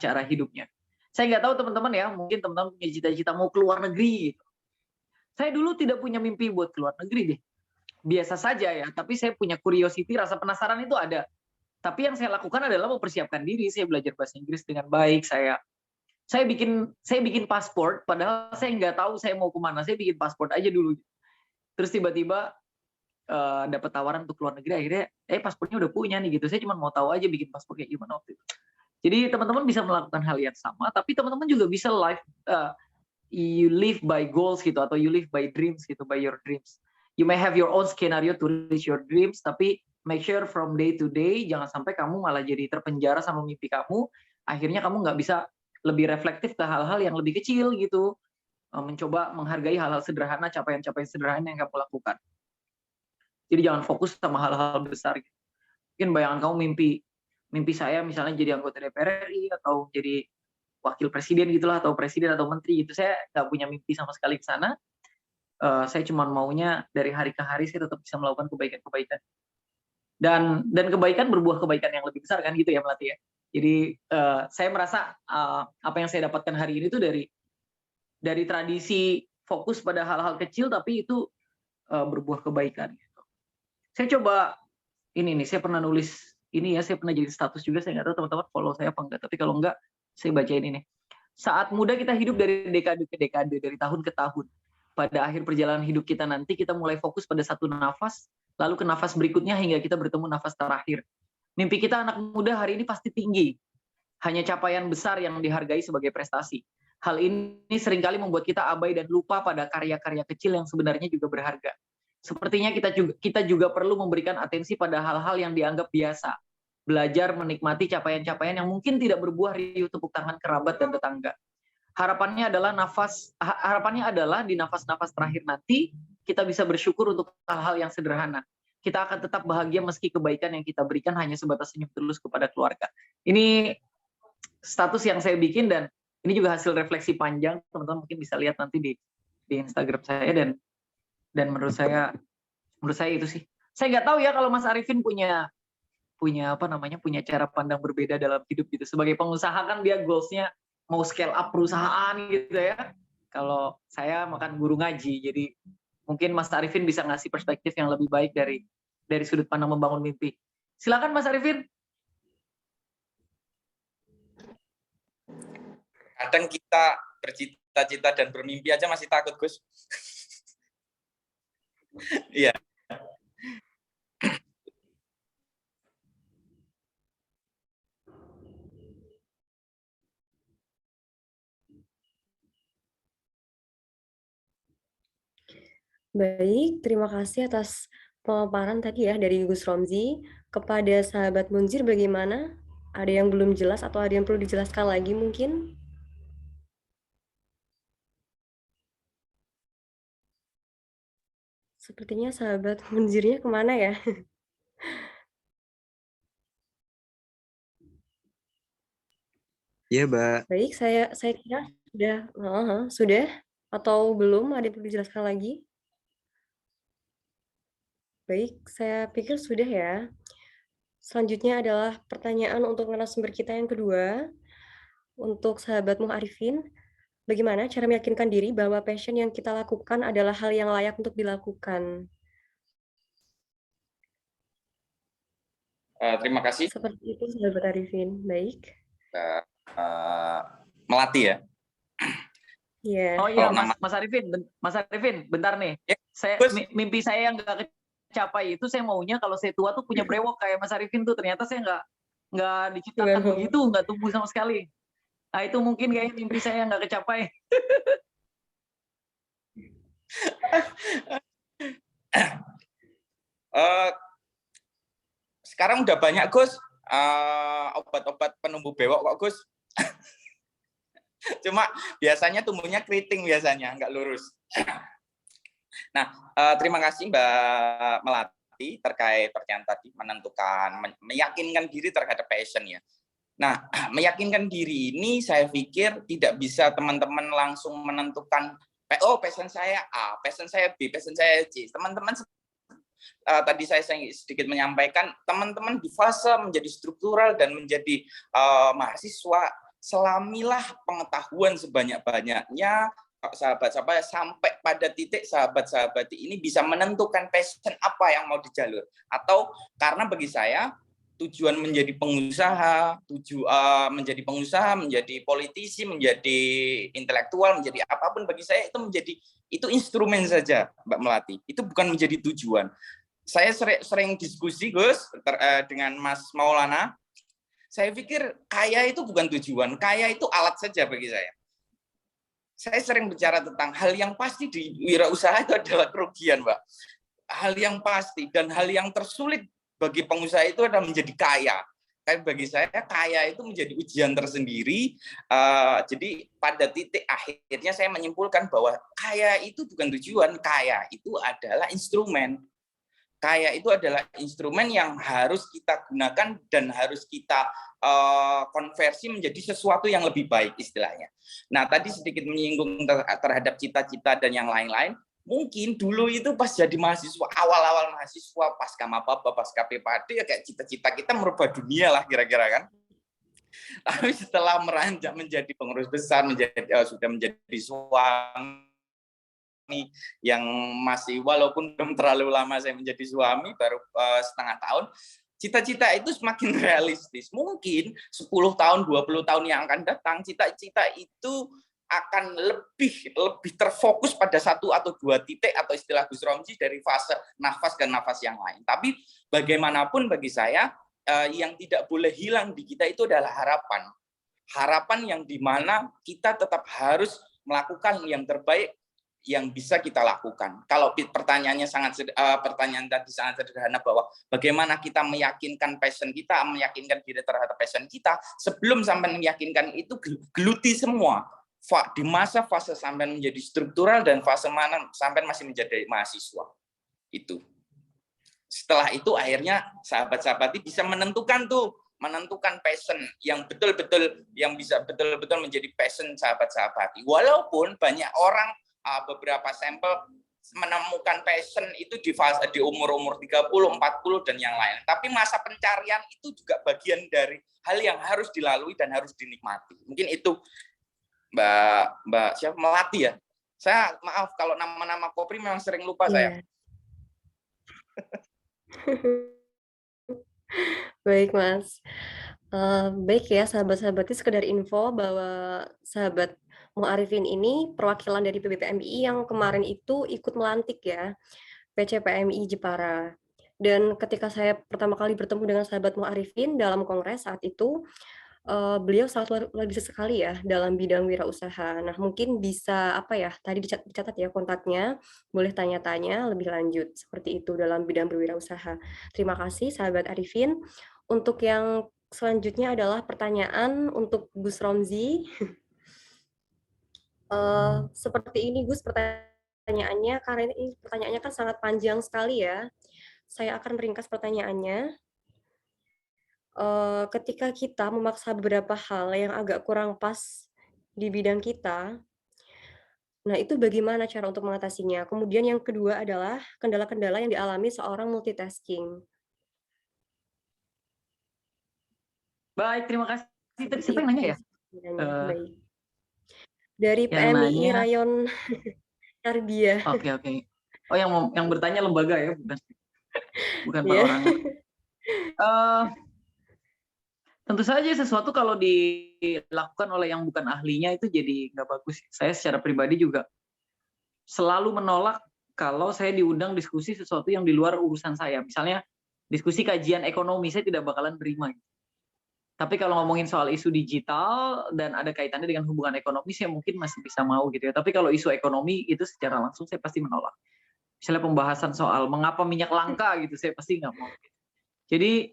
cara hidupnya. Saya nggak tahu teman-teman ya, mungkin teman-teman punya cita-cita mau keluar negeri gitu. Saya dulu tidak punya mimpi buat keluar negeri deh. Biasa saja ya, tapi saya punya curiosity, rasa penasaran itu ada. Tapi yang saya lakukan adalah mempersiapkan diri. Saya belajar bahasa Inggris dengan baik. Saya bikin paspor, padahal saya nggak tahu saya mau kemana. Saya bikin paspor aja dulu. Terus tiba-tiba dapat tawaran untuk keluar negeri. Akhirnya, paspornya udah punya nih gitu. Saya cuma mau tahu aja bikin paspor kayak gimana waktu itu. Jadi teman-teman bisa melakukan hal yang sama, tapi teman-teman juga bisa you live by goals gitu, atau you live by dreams gitu, by your dreams. You may have your own scenario to reach your dreams, tapi make sure from day to day, jangan sampai kamu malah jadi terpenjara sama mimpi kamu, akhirnya kamu nggak bisa lebih reflektif ke hal-hal yang lebih kecil gitu. mencoba menghargai hal-hal sederhana, capaian-capaian sederhana yang kamu lakukan. Jadi jangan fokus sama hal-hal besar. Mungkin bayangan kamu mimpi saya misalnya jadi anggota DPR RI atau jadi wakil presiden gitulah, atau presiden atau menteri gitu. Saya nggak punya mimpi sama sekali ke sana. Saya cuma maunya dari hari ke hari saya tetap bisa melakukan kebaikan-kebaikan. Dan kebaikan berbuah kebaikan yang lebih besar kan gitu ya Melati ya. Jadi saya merasa apa yang saya dapatkan hari ini tuh dari tradisi fokus pada hal-hal kecil tapi itu berbuah kebaikan gitu. Saya coba ini nih, saya pernah nulis ini ya, saya pernah jadi status juga, saya nggak tahu teman-teman follow saya apa enggak, tapi kalau enggak saya bacain ini. Saat muda kita hidup dari dekade ke dekade, dari tahun ke tahun. Pada akhir perjalanan hidup kita nanti kita mulai fokus pada satu nafas, lalu ke nafas berikutnya hingga kita bertemu nafas terakhir. Mimpi kita anak muda hari ini pasti tinggi. Hanya capaian besar yang dihargai sebagai prestasi. Hal ini seringkali membuat kita abai dan lupa pada karya-karya kecil yang sebenarnya juga berharga. Sepertinya kita juga perlu memberikan atensi pada hal-hal yang dianggap biasa. Belajar menikmati capaian-capaian yang mungkin tidak berbuah riuh tepuk tangan kerabat dan tetangga. Harapannya adalah di nafas-nafas terakhir nanti kita bisa bersyukur untuk hal-hal yang sederhana. Kita akan tetap bahagia meski kebaikan yang kita berikan hanya sebatas senyum tulus kepada keluarga. Ini status yang saya bikin dan ini juga hasil refleksi panjang. Teman-teman mungkin bisa lihat nanti di Instagram saya dan menurut saya itu sih. Saya nggak tahu ya kalau Mas Arifin punya cara pandang berbeda dalam hidup gitu. Sebagai pengusaha kan dia goals-nya mau scale up perusahaan gitu ya. Kalau saya makan guru ngaji, jadi mungkin Mas Arifin bisa ngasih perspektif yang lebih baik dari sudut pandang membangun mimpi. Silakan Mas Arifin. Kadang kita bercita-cita dan bermimpi aja masih takut, Gus. Iya. Baik, terima kasih atas pemaparan tadi ya dari Gus Romzi. Kepada sahabat Munzir bagaimana? Ada yang belum jelas atau ada yang perlu dijelaskan lagi mungkin? Sepertinya sahabat Munzirnya kemana ya? Iya, Mbak. Baik, saya kira sudah atau belum ada yang perlu dijelaskan lagi? Baik, saya pikir sudah ya. Selanjutnya adalah pertanyaan untuk narasumber kita yang kedua. Untuk sahabat Arifin, bagaimana cara meyakinkan diri bahwa passion yang kita lakukan adalah hal yang layak untuk dilakukan? Terima kasih. Seperti itu sahabat Arifin. Baik. Melati ya. Iya. Oh iya, Mas Arifin, bentar nih. Ya, mimpi saya yang nggak kecapai itu saya maunya kalau saya tua tuh punya brewok kayak Mas Arifin tuh. Ternyata saya nggak diciptakan begitu, nggak tumbuh sama sekali. Nah itu mungkin kayaknya mimpi saya yang nggak kecapai. Sekarang udah banyak, Gus, obat-obat penumbuh bewok kok, Gus. Cuma biasanya tumbuhnya keriting biasanya, nggak lurus. Nah, terima kasih Mbak Melati terkait pertanyaan tadi, meyakinkan diri terhadap passion ya. Nah, meyakinkan diri ini saya pikir tidak bisa teman-teman langsung menentukan, oh passion saya A, passion saya B, passion saya C. Teman-teman tadi saya sedikit menyampaikan, teman-teman di fase menjadi struktural dan menjadi mahasiswa, selamilah pengetahuan sebanyak-banyaknya, sahabat-sahabat, sampai pada titik sahabat-sahabat ini bisa menentukan passion apa yang mau dijalur. Atau karena bagi saya, tujuan menjadi pengusaha, menjadi politisi, menjadi intelektual, menjadi apapun bagi saya itu instrumen saja, Mbak Melati. Itu bukan menjadi tujuan. Saya sering diskusi, Gus, dengan Mas Maulana. Saya pikir kaya itu bukan tujuan, kaya itu alat saja bagi saya. Saya sering bicara tentang hal yang pasti di wirausaha itu adalah kerugian, Mbak. Hal yang pasti dan hal yang tersulit bagi pengusaha itu adalah menjadi kaya. Tapi bagi saya kaya itu menjadi ujian tersendiri. Jadi pada titik akhirnya saya menyimpulkan bahwa kaya itu bukan tujuan, kaya itu adalah instrumen. Kaya itu adalah instrumen yang harus kita gunakan dan harus kita konversi menjadi sesuatu yang lebih baik istilahnya. Nah, tadi sedikit menyinggung terhadap cita-cita dan yang lain-lain. Mungkin dulu itu pas jadi mahasiswa, awal-awal mahasiswa, pasca maba, pasca PPAD, ya kayak cita-cita kita merubah dunia lah kira-kira kan. Tapi setelah meranjak menjadi pengurus besar, sudah menjadi suami yang masih, walaupun belum terlalu lama saya menjadi suami, baru setengah tahun, cita-cita itu semakin realistis. Mungkin 10 tahun, 20 tahun yang akan datang, cita-cita itu akan lebih terfokus pada satu atau dua titik atau istilah Gus Romzi dari fase nafas ke nafas yang lain. Tapi bagaimanapun bagi saya yang tidak boleh hilang di kita itu adalah harapan. Harapan yang dimana kita tetap harus melakukan yang terbaik yang bisa kita lakukan. Kalau pertanyaannya pertanyaan tadi sangat sederhana bahwa bagaimana kita meyakinkan passion kita, meyakinkan diri terhadap passion kita, sebelum sampai meyakinkan itu geluti semua. Di masa fase sampai menjadi struktural dan fase mana sampai masih menjadi mahasiswa. Itu. Setelah itu akhirnya sahabat-sahabat bisa menentukan passion yang betul-betul yang bisa betul-betul menjadi passion sahabat-sahabat. Walaupun banyak orang beberapa sampel menemukan passion itu di umur-umur 30, 40 dan yang lain. Tapi masa pencarian itu juga bagian dari hal yang harus dilalui dan harus dinikmati. Mungkin itu Mbak siapa Melati ya. Saya maaf kalau nama-nama Kopri memang sering lupa saya. Baik Mas. Baik ya sahabat-sahabat, sekedar info bahwa sahabat Mu'arifin ini perwakilan dari PBPMI yang kemarin itu ikut melantik ya PCPMI Jepara. Dan ketika saya pertama kali bertemu dengan sahabat Mu'arifin dalam kongres saat itu, beliau sangat luar biasa sekali ya dalam bidang wirausaha. Nah, mungkin bisa tadi dicatat ya kontaknya, boleh tanya-tanya lebih lanjut seperti itu dalam bidang berwirausaha. Terima kasih sahabat Arifin. Untuk yang selanjutnya adalah pertanyaan untuk Gus Romzi. Seperti ini Gus pertanyaannya, karena ini pertanyaannya kan sangat panjang sekali ya. Saya akan meringkas pertanyaannya. Ketika kita memaksa beberapa hal yang agak kurang pas di bidang kita, nah itu bagaimana cara untuk mengatasinya? Kemudian yang kedua adalah kendala-kendala yang dialami seorang multitasking. Baik, terima kasih. Tadi siapa yang nanya ya? Baik. Dari PMI Rayon Ardia. Oke. Oh, yang bertanya lembaga ya, bukan per orang. Tentu saja sesuatu kalau dilakukan oleh yang bukan ahlinya itu jadi nggak bagus. Saya secara pribadi juga selalu menolak kalau saya diundang diskusi sesuatu yang di luar urusan saya. Misalnya diskusi kajian ekonomi, saya tidak bakalan terima. Tapi kalau ngomongin soal isu digital dan ada kaitannya dengan hubungan ekonomi, saya mungkin masih bisa mau gitu ya. Tapi kalau isu ekonomi itu secara langsung saya pasti menolak. Misalnya pembahasan soal mengapa minyak langka gitu, saya pasti nggak mau. Jadi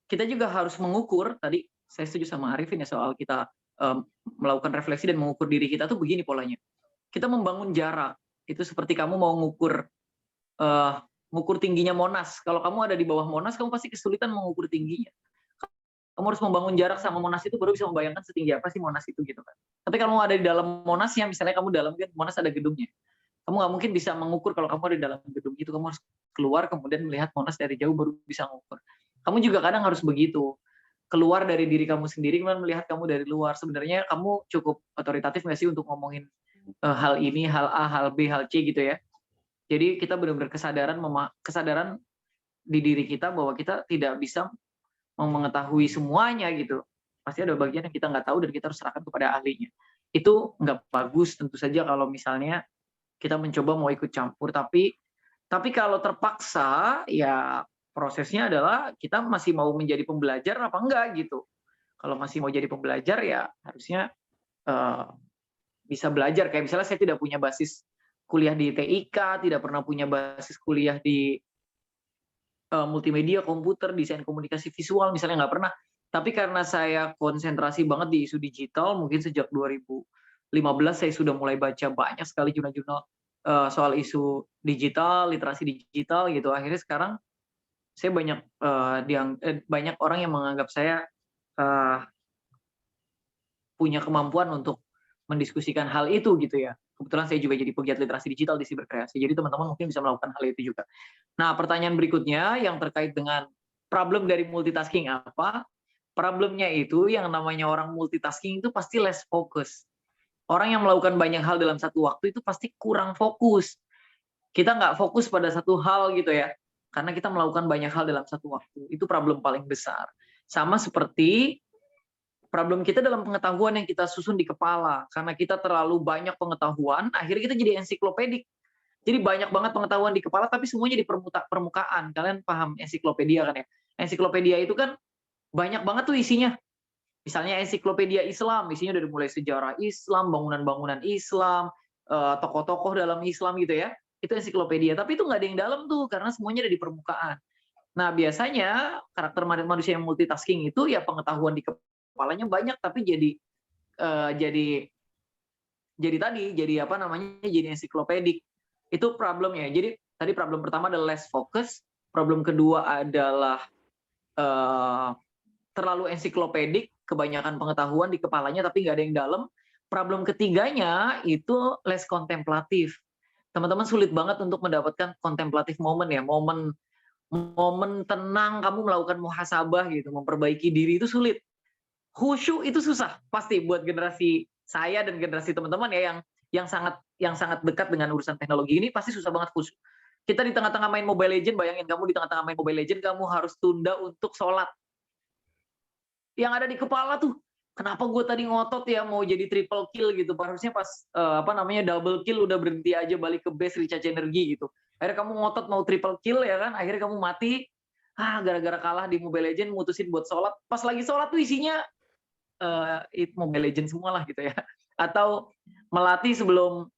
kita juga harus mengukur, tadi saya setuju sama Arifin ya soal kita melakukan refleksi dan mengukur diri kita tuh begini polanya. Kita membangun jarak, itu seperti kamu mau ngukur tingginya Monas. Kalau kamu ada di bawah Monas, kamu pasti kesulitan mengukur tingginya. Kamu harus membangun jarak sama Monas itu baru bisa membayangkan setinggi apa sih Monas itu gitu kan. Tapi kalau ada di dalam Monasnya, misalnya kamu dalam kan Monas ada gedungnya. Kamu nggak mungkin bisa mengukur kalau kamu ada di dalam gedung itu. Kamu harus keluar kemudian melihat Monas dari jauh baru bisa mengukur. Kamu juga kadang harus begitu. Keluar dari diri kamu sendiri, kemudian melihat kamu dari luar. Sebenarnya kamu cukup otoritatif nggak sih untuk ngomongin hal ini, hal A, hal B, hal C gitu ya. Jadi kita benar-benar kesadaran di diri kita bahwa kita tidak bisa mengetahui semuanya gitu. Pasti ada bagian yang kita nggak tahu dan kita harus serahkan kepada ahlinya. Itu nggak bagus tentu saja kalau misalnya kita mencoba mau ikut campur. Tapi kalau terpaksa ya prosesnya adalah kita masih mau menjadi pembelajar apa enggak gitu. Kalau masih mau jadi pembelajar ya harusnya bisa belajar. Kayak misalnya saya tidak punya basis kuliah di TIK, tidak pernah punya basis kuliah di multimedia, komputer, desain komunikasi visual, misalnya nggak pernah. Tapi karena saya konsentrasi banget di isu digital, mungkin sejak 2015 saya sudah mulai baca banyak sekali jurnal-jurnal soal isu digital, literasi digital gitu. Akhirnya sekarang saya banyak orang yang menganggap saya punya kemampuan untuk mendiskusikan hal itu gitu ya. Kebetulan saya juga jadi pegiat literasi digital di Siberkreasi. Jadi teman-teman mungkin bisa melakukan hal itu juga. Nah, pertanyaan berikutnya yang terkait dengan problem dari multitasking apa? Problemnya itu yang namanya orang multitasking itu pasti less focus. Orang yang melakukan banyak hal dalam satu waktu itu pasti kurang fokus. Kita nggak fokus pada satu hal gitu ya. Karena kita melakukan banyak hal dalam satu waktu. Itu problem paling besar. Sama seperti problem kita dalam pengetahuan yang kita susun di kepala. Karena kita terlalu banyak pengetahuan, akhirnya kita jadi ensiklopedik. Jadi banyak banget pengetahuan di kepala, tapi semuanya di permukaan. Kalian paham ensiklopedia kan ya? Ensiklopedia itu kan banyak banget tuh isinya. Misalnya ensiklopedia Islam, isinya dari mulai sejarah Islam, bangunan-bangunan Islam, tokoh-tokoh dalam Islam gitu ya. Itu ensiklopedia. Tapi itu nggak ada yang dalam tuh, karena semuanya ada di permukaan. Nah, biasanya karakter manusia yang multitasking itu ya pengetahuan di kepalanya banyak tapi jadi ensiklopedik. Itu problemnya. Jadi tadi problem pertama adalah less focus, problem kedua adalah terlalu ensiklopedik, kebanyakan pengetahuan di kepalanya tapi nggak ada yang dalam. Problem ketiganya itu less kontemplatif. Teman-teman sulit banget untuk mendapatkan kontemplatif moment ya, momen tenang kamu melakukan muhasabah gitu, memperbaiki diri itu sulit. Khusyuk itu susah pasti buat generasi saya dan generasi teman-teman ya yang sangat dekat dengan urusan teknologi ini pasti susah banget khusyuk. Kita di tengah-tengah main Mobile Legends, bayangin kamu di tengah-tengah main Mobile Legends kamu harus tunda untuk sholat. Yang ada di kepala tuh, kenapa gue tadi ngotot ya mau jadi triple kill gitu, harusnya pas double kill udah berhenti aja, balik ke base recharge energi gitu. Akhirnya kamu ngotot mau triple kill ya kan, akhirnya kamu mati gara-gara kalah di Mobile Legends, mutusin buat sholat. Pas lagi sholat tuh isinya Mobile Legends semua lah gitu ya. Atau melatih sebelum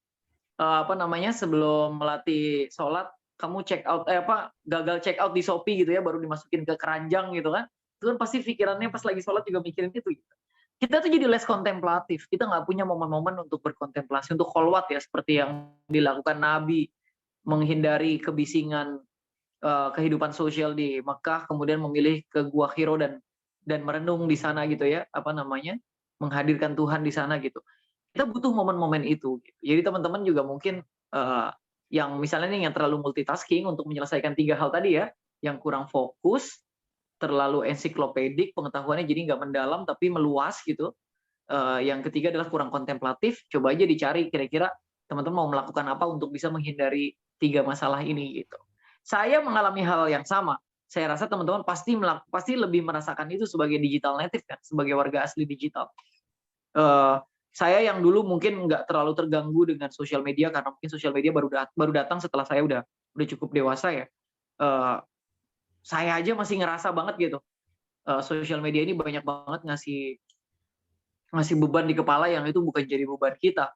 sebelum melatih sholat, kamu gagal check out di Shopee gitu ya, baru dimasukin ke keranjang gitu kan. Itu kan pasti pikirannya pas lagi sholat juga mikirin itu gitu. Kita tuh jadi less kontemplatif. Kita nggak punya momen-momen untuk berkontemplasi, untuk kholwat ya, seperti yang dilakukan Nabi, menghindari kebisingan kehidupan sosial di Mekah, kemudian memilih ke Gua Hiro dan merenung di sana gitu ya, menghadirkan Tuhan di sana gitu. Kita butuh momen-momen itu. Gitu. Jadi teman-teman juga mungkin yang misalnya nih yang terlalu multitasking untuk menyelesaikan 3 hal tadi ya, yang kurang fokus, terlalu ensiklopedik, pengetahuannya jadi nggak mendalam tapi meluas gitu. Yang ketiga adalah kurang kontemplatif. Coba aja dicari kira-kira teman-teman mau melakukan apa untuk bisa menghindari 3 masalah ini gitu. Saya mengalami hal yang sama. Saya rasa teman-teman pasti lebih merasakan itu sebagai digital native kan, sebagai warga asli digital. Saya yang dulu mungkin nggak terlalu terganggu dengan sosial media karena mungkin sosial media baru datang setelah saya udah cukup dewasa ya. Saya aja masih ngerasa banget gitu. Sosial media ini banyak banget ngasih beban di kepala yang itu bukan jadi beban kita.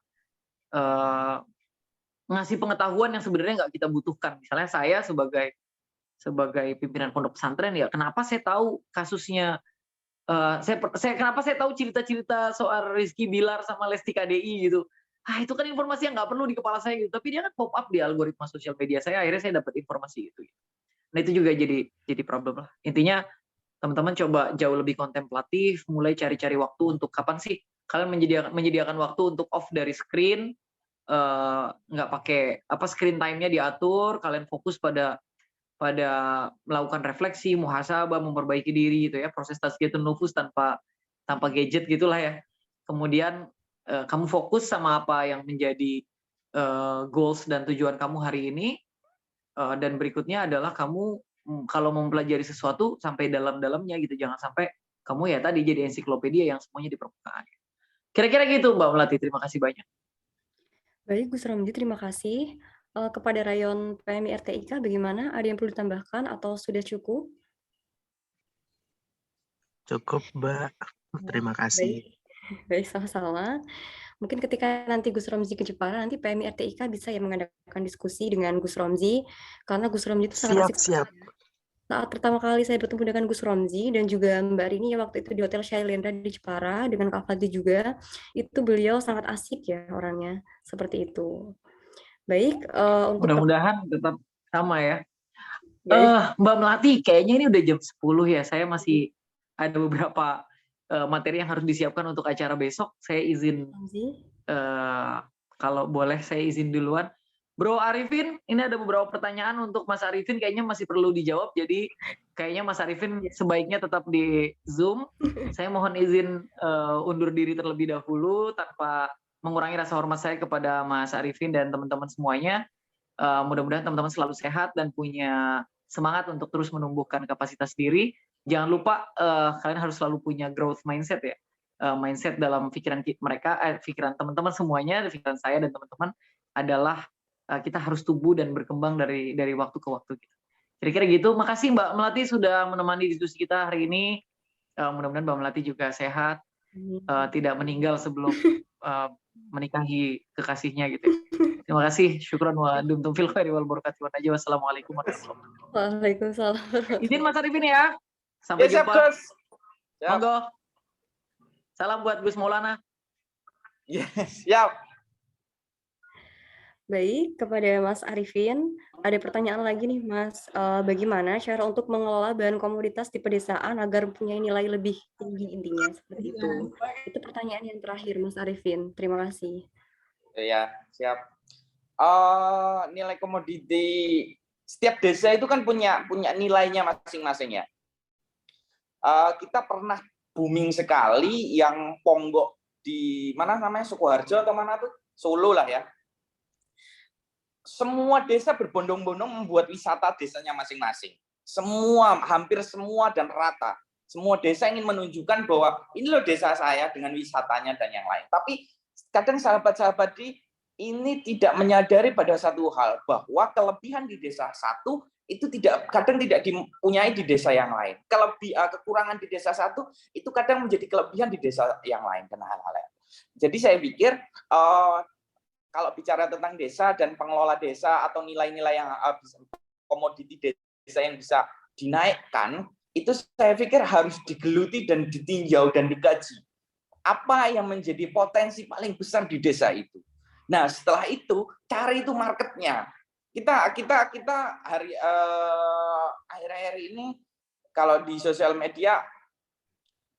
Ngasih pengetahuan yang sebenarnya nggak kita butuhkan. Misalnya saya sebagai pimpinan pondok pesantren ya, kenapa saya tahu kasusnya, kenapa saya tahu cerita-cerita soal Rizky Bilar sama Lesti KDI gitu. Itu kan informasi yang nggak perlu di kepala saya gitu, tapi dia kan pop up di algoritma sosial media saya, akhirnya saya dapat informasi itu. Nah itu juga jadi problem lah. Intinya teman-teman coba jauh lebih kontemplatif, mulai cari-cari waktu untuk kapan sih kalian menyediakan waktu untuk off dari screen, nggak pakai screen time-nya diatur, kalian fokus pada melakukan refleksi, muhasabah, memperbaiki diri gitu ya, proses tazkiyatun nufus tanpa gadget gitulah ya. Kemudian kamu fokus sama apa yang menjadi goals dan tujuan kamu hari ini, dan berikutnya adalah kamu kalau mempelajari sesuatu sampai dalam-dalamnya gitu, jangan sampai kamu ya tadi jadi ensiklopedia yang semuanya di permukaan. Kira-kira gitu Mbak Melati, terima kasih banyak. Baik, Gus Romzi, terima kasih. Kepada Rayon PMI RTIK, bagaimana? Ada yang perlu ditambahkan atau sudah cukup? Cukup, Mbak. Terima kasih. Baik, sama-sama. Mungkin ketika nanti Gus Romzi ke Jepara, nanti PMI RTIK bisa ya mengadakan diskusi dengan Gus Romzi, karena Gus Romzi itu sangat asik saat pertama kali saya bertemu dengan Gus Romzi dan juga Mbak Rini ya waktu itu di Hotel Shailendra di Jepara dengan Kak Fadli juga, itu beliau sangat asik ya orangnya, seperti itu. Baik, untuk Mudah-mudahan tetap sama ya. baik. Mbak Melati, kayaknya ini udah jam 10 ya. Saya masih ada beberapa materi yang harus disiapkan untuk acara besok. Saya izin, Romzi. kalau boleh saya izin duluan. Bro Arifin, ini ada beberapa pertanyaan untuk Mas Arifin, kayaknya masih perlu dijawab. Jadi kayaknya Mas Arifin sebaiknya tetap di Zoom. Saya mohon izin undur diri terlebih dahulu tanpa mengurangi rasa hormat saya kepada Mas Arifin dan teman-teman semuanya. Mudah-mudahan teman-teman selalu sehat dan punya semangat untuk terus menumbuhkan kapasitas diri. Jangan lupa kalian harus selalu punya growth mindset ya. Mindset dalam pikiran mereka, pikiran teman-teman semuanya, pikiran saya dan teman-teman adalah kita harus tumbuh dan berkembang dari waktu ke waktu. Kira-kira gitu. Makasih Mbak Melati sudah menemani diskusi kita hari ini. Mudah-mudahan Mbak Melati juga sehat, tidak meninggal sebelum menikahi kekasihnya gitu. Terima kasih. Syukran wa dumtum fil khairi wal barakatuh wa najwa. Wassalamualaikum warahmatullahi wabarakatuh. Waalaikumsalam. Izin Mas Arifin ya. Sampai Ya, siap, jumpa. Gus. Siap. Monggo. Salam buat Gus Maulana. Yes, siap. Baik, kepada Mas Arifin, ada pertanyaan lagi nih Mas, bagaimana cara untuk mengelola bahan komoditas di pedesaan agar punya nilai lebih tinggi intinya, seperti itu. Itu pertanyaan yang terakhir Mas Arifin, terima kasih. Ya, siap. Nilai komoditi setiap desa itu kan punya nilainya masing-masing ya. Kita pernah booming sekali yang Ponggok di mana namanya Sukoharjo atau mana tuh, Solo lah ya. Semua desa berbondong-bondong membuat wisata desanya masing-masing. Hampir semua dan rata. Semua desa ingin menunjukkan bahwa ini loh desa saya dengan wisatanya dan yang lain. Tapi kadang sahabat-sahabat ini tidak menyadari pada satu hal, bahwa kelebihan di desa satu itu kadang tidak dipunyai di desa yang lain. Kekurangan di desa satu itu kadang menjadi kelebihan di desa yang lain dan hal-hal lain. Jadi saya pikir kalau bicara tentang desa dan pengelola desa atau nilai-nilai yang komoditi desa yang bisa dinaikkan, itu saya pikir harus digeluti dan ditinjau dan dikaji. Apa yang menjadi potensi paling besar di desa itu? Nah, setelah itu cari itu marketnya. Kita akhir-akhir ini kalau di sosial media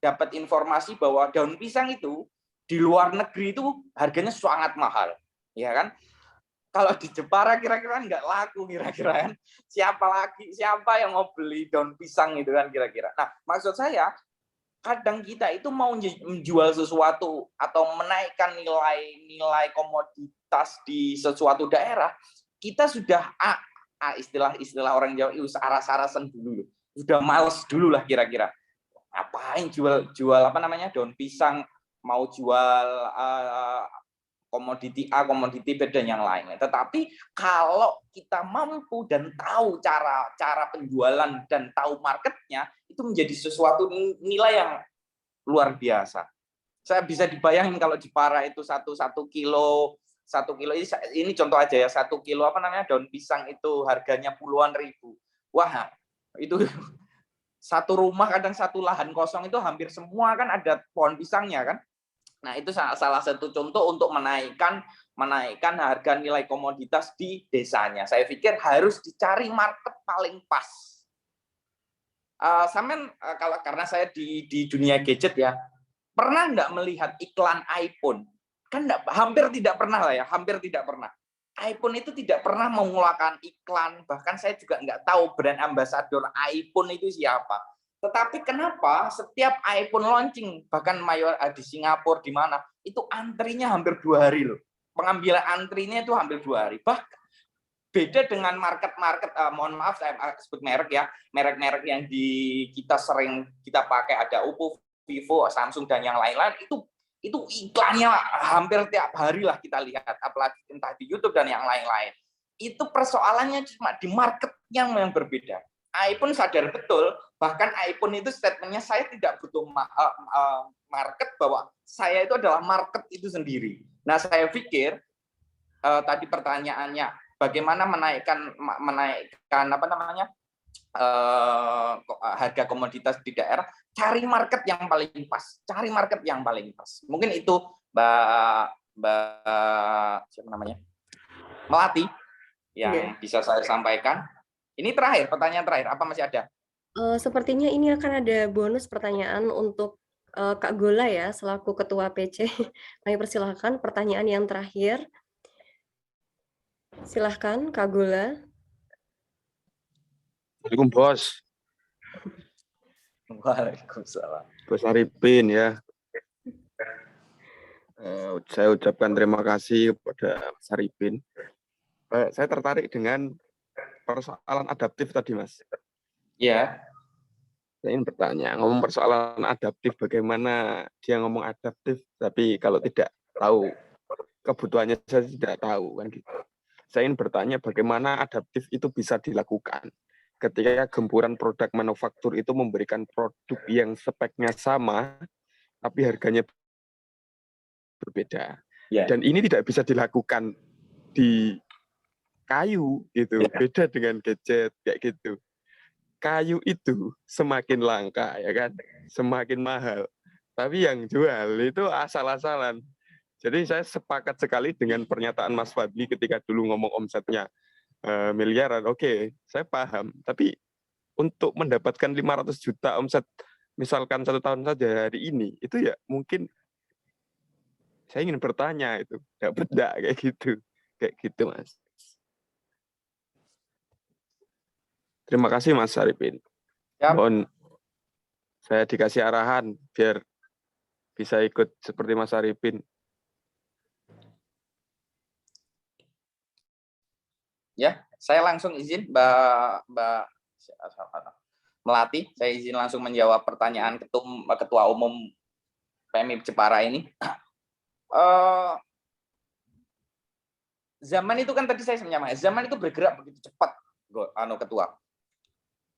dapat informasi bahwa daun pisang itu di luar negeri itu harganya sangat mahal. Ya kan? Kalau di Jepara kira-kira nggak laku kira-kira kan? Siapa yang mau beli daun pisang itu kan kira-kira. Nah, maksud saya kadang kita itu mau menjual sesuatu atau menaikkan nilai komoditas di sesuatu daerah, kita sudah istilah orang Jawa itu aras-arasan dulu. Sudah males dulu lah kira-kira. Ngapain jual apa namanya daun pisang, mau jual komoditi A, komoditi B, dan yang lainnya. Tetapi kalau kita mampu dan tahu cara penjualan dan tahu marketnya, itu menjadi sesuatu nilai yang luar biasa. Saya bisa dibayangin kalau di Jepara itu satu kilo ini contoh aja ya, 1 kilo apa namanya daun pisang itu harganya puluhan ribu. Wah, itu satu rumah kadang satu lahan kosong itu hampir semua kan ada pohon pisangnya kan. Nah, itu salah satu contoh untuk menaikkan harga nilai komoditas di desanya. Saya pikir harus dicari market paling pas. Karena saya di dunia gadget ya, pernah nggak melihat iklan iPhone? Kan hampir tidak pernah lah ya, hampir tidak pernah. iPhone itu tidak pernah mengeluarkan iklan, bahkan saya juga nggak tahu brand ambassador iPhone itu siapa. Tetapi kenapa setiap iPhone launching, bahkan di Singapura di mana, itu antrinya hampir 2 hari loh. Pengambilan antrinya itu hampir 2 hari. Bahkan beda dengan market, mohon maaf saya sebut merek ya, merek-merek yang kita sering kita pakai, ada Oppo, Vivo, Samsung dan yang lain-lain, itu iklannya hampir tiap hari lah kita lihat, apalagi entah di YouTube dan yang lain-lain. Itu persoalannya cuma di marketnya yang berbeda. iPhone sadar betul, bahkan iPhone itu statementnya saya tidak butuh market, bahwa saya itu adalah market itu sendiri. Nah, saya pikir tadi pertanyaannya bagaimana menaikkan apa namanya harga komoditas di daerah, cari market yang paling pas, cari market yang paling pas. Mungkin itu Mbak siapa namanya? Melati yang bisa saya sampaikan. Ini terakhir, pertanyaan terakhir. Apa masih ada? Sepertinya ini akan ada bonus pertanyaan untuk Kak Gola ya, selaku Ketua PC. Kami persilahkan pertanyaan yang terakhir. Silahkan Kak Gola. Assalamualaikum Bos. Waalaikumsalam. Bos Arifin ya. Saya ucapkan terima kasih kepada Mas Arifin. Saya tertarik dengan persoalan adaptif tadi, Mas. Ya. Saya ingin bertanya, ngomong persoalan adaptif, bagaimana dia ngomong adaptif, tapi kalau tidak tahu kebutuhannya saya tidak tahu kan gitu. Saya ingin bertanya bagaimana adaptif itu bisa dilakukan ketika gempuran produk manufaktur itu memberikan produk yang speknya sama, tapi harganya berbeda. Yeah. Dan ini tidak bisa dilakukan di kayu gitu, beda dengan gadget kayak gitu. Kayu itu semakin langka ya kan, semakin mahal. Tapi yang jual itu asal-asalan. Jadi saya sepakat sekali dengan pernyataan Mas Fadli ketika dulu ngomong omsetnya miliaran. Oke, saya paham. Tapi untuk mendapatkan 500 juta omset misalkan 1 tahun saja hari ini, itu ya mungkin saya ingin bertanya itu dapat enggak kayak gitu Mas. Terima kasih Mas Arifin. Mohon saya dikasih arahan biar bisa ikut seperti Mas Arifin. Ya, saya langsung izin Mbak Melati, saya izin langsung menjawab pertanyaan Ketua Umum PMI Jepara ini. Zaman itu kan tadi saya menyampaikan, zaman itu bergerak begitu cepat, Ketua.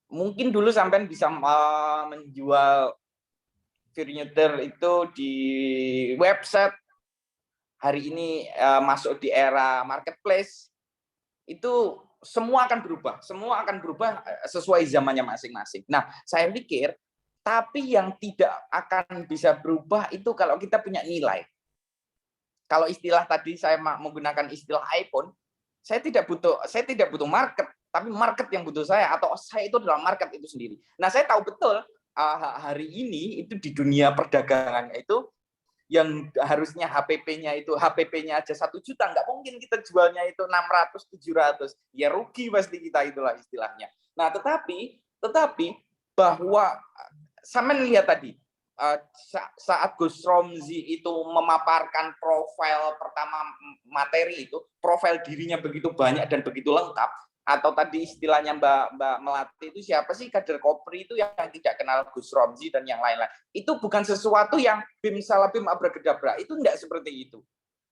Mungkin dulu sampean bisa menjual furniture itu di website. Hari ini masuk di era marketplace. Itu semua akan berubah sesuai zamannya masing-masing. Nah, saya pikir tapi yang tidak akan bisa berubah itu kalau kita punya nilai. Kalau istilah tadi saya menggunakan istilah iPhone, saya tidak butuh market, tapi market yang butuh saya, atau saya itu adalah market itu sendiri. Nah, saya tahu betul hari ini itu di dunia perdagangan itu yang harusnya HPP-nya aja 1 juta, nggak mungkin kita jualnya itu 600, 700. Ya rugi pasti kita, itulah istilahnya. Nah, tetapi bahwa saya lihat tadi saat Gus Romzi itu memaparkan profil pertama materi itu, profil dirinya begitu banyak dan begitu lengkap, atau tadi istilahnya Mbak Melati itu siapa sih kader Kopri itu yang tidak kenal Gus Romzi dan yang lain-lain. Itu bukan sesuatu yang bim salah bim abracadabra, itu enggak seperti itu.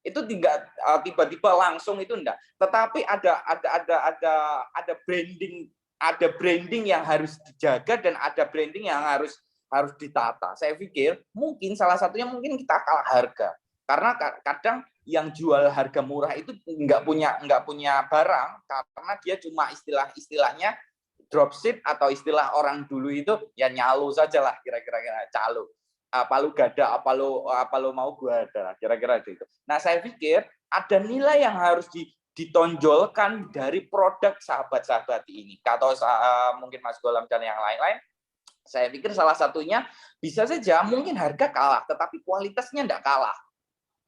Itu tidak tiba-tiba langsung, itu enggak. Tetapi ada branding yang harus dijaga dan ada branding yang harus ditata. Saya pikir mungkin salah satunya mungkin kita kalah harga. Karena kadang yang jual harga murah itu nggak punya barang, karena dia cuma istilahnya dropship, atau istilah orang dulu itu ya nyalo saja lah, kira-kira calo. Apa lu gada, apa lu mau gua ada, kira-kira itu. Nah, saya pikir ada nilai yang harus ditonjolkan dari produk sahabat-sahabat ini. Atau mungkin Mas Golam dan yang lain-lain. Saya pikir salah satunya bisa saja mungkin harga kalah, tetapi kualitasnya enggak kalah.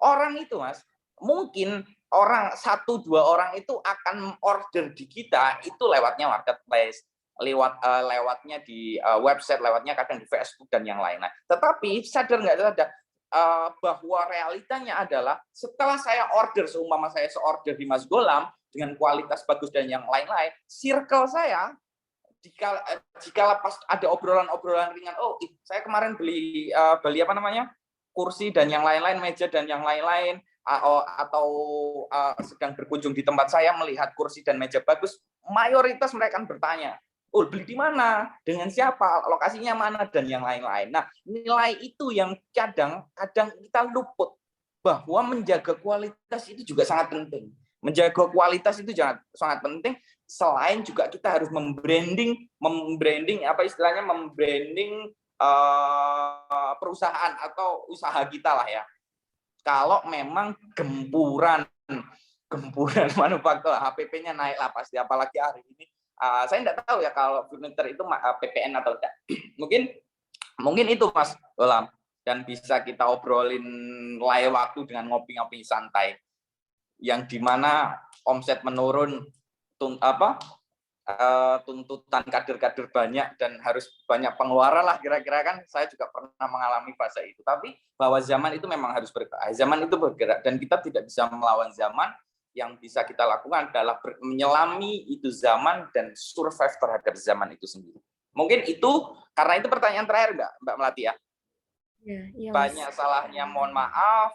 Orang itu, Mas, mungkin orang 1-2 orang itu akan order di kita itu lewatnya marketplace, lewatnya di website, lewatnya kadang di Facebook dan yang lain-lain. Tetapi sadar nggak sadar bahwa realitanya adalah setelah saya order, seumpama saya seorder di Mas Golam dengan kualitas bagus dan yang lain-lain, circle saya jika pas ada obrolan ringan, saya kemarin beli apa namanya, kursi dan yang lain-lain, meja dan yang lain-lain, atau sedang berkunjung di tempat saya melihat kursi dan meja bagus, mayoritas mereka akan bertanya, beli di mana, dengan siapa, lokasinya mana, dan yang lain-lain. Nah, nilai itu yang kadang kita luput, bahwa menjaga kualitas itu juga sangat penting. Menjaga kualitas itu sangat penting. Selain juga kita harus membranding apa istilahnya, membranding perusahaan atau usaha kita lah ya. Kalau memang gempuran manufaktur HPP-nya naik lah pasti, apalagi hari ini. Saya tidak tahu ya kalau furniture itu PPN atau tidak. Mungkin itu Mas Olam, dan bisa kita obrolin lain waktu dengan ngopi-ngopi santai, yang dimana omset menurun, tuntutan kader-kader banyak dan harus banyak pengeluaran lah kira-kira kan. Saya juga pernah mengalami fase itu, tapi bahwa zaman itu memang harus bergerak, zaman itu bergerak, dan kita tidak bisa melawan zaman. Yang bisa kita lakukan adalah menyelami itu zaman dan survive terhadap zaman itu sendiri. Mungkin itu, karena itu pertanyaan terakhir Mbak Melati ya. Iya, Banyak salahnya, mohon maaf.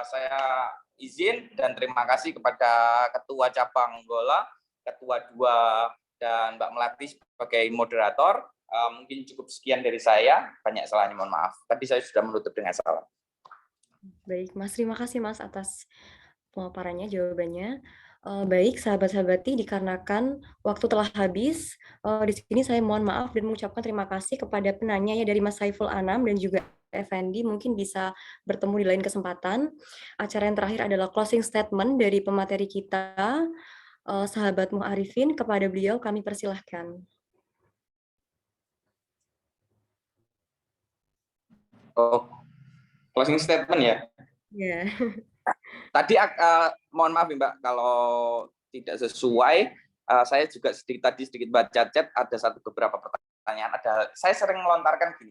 Saya izin dan terima kasih kepada Ketua Cabang Gola, Ketua 2, dan Mbak Melati sebagai moderator. Mungkin cukup sekian dari saya. Banyak salahnya, mohon maaf. Tadi saya sudah menutup dengan salam. Baik, Mas. Terima kasih, Mas, atas pemaparannya, jawabannya. Baik, sahabat-sahabati, dikarenakan waktu telah habis, di sini saya mohon maaf dan mengucapkan terima kasih kepada penanya ya dari Mas Saiful Anam dan juga Effendi. Mungkin bisa bertemu di lain kesempatan. Acara yang terakhir adalah closing statement dari pemateri kita, sahabat Mu'arifin. Kepada beliau kami persilahkan. Oh, closing statement ya? Ya. Tadi mohon maaf Mbak kalau tidak sesuai. Saya juga sedikit baca chat, ada beberapa pertanyaan. Saya sering melontarkan gini.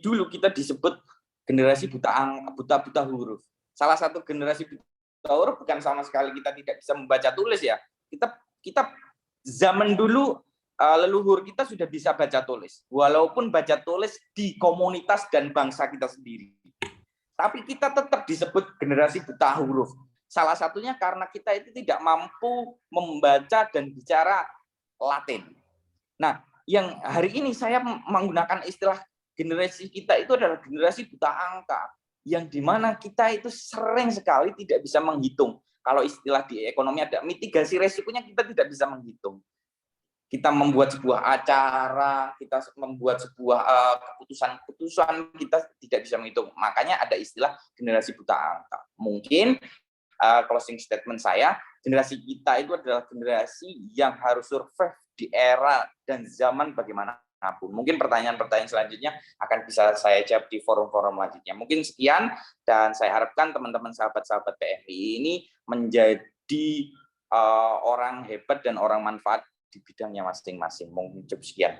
Dulu kita disebut generasi buta huruf. Salah satu generasi buta huruf bukan sama sekali kita tidak bisa membaca tulis ya. Kita zaman dulu leluhur kita sudah bisa baca tulis, walaupun baca tulis di komunitas dan bangsa kita sendiri. Tapi kita tetap disebut generasi buta huruf. Salah satunya karena kita itu tidak mampu membaca dan bicara Latin. Nah, yang hari ini saya menggunakan istilah generasi kita itu adalah generasi buta angka, yang dimana kita itu sering sekali tidak bisa menghitung. Kalau istilah di ekonomi ada mitigasi resikonya, kita tidak bisa menghitung. Kita membuat sebuah acara, kita membuat sebuah keputusan, kita tidak bisa menghitung. Makanya ada istilah generasi buta angka. Mungkin closing statement saya, generasi kita itu adalah generasi yang harus survive di era dan zaman bagaimanapun. Mungkin pertanyaan-pertanyaan selanjutnya akan bisa saya jawab di forum-forum selanjutnya. Mungkin sekian, dan saya harapkan teman-teman sahabat-sahabat PMI ini menjadi orang hebat dan orang manfaat di bidangnya masing-masing. Mungkin cukup sekian.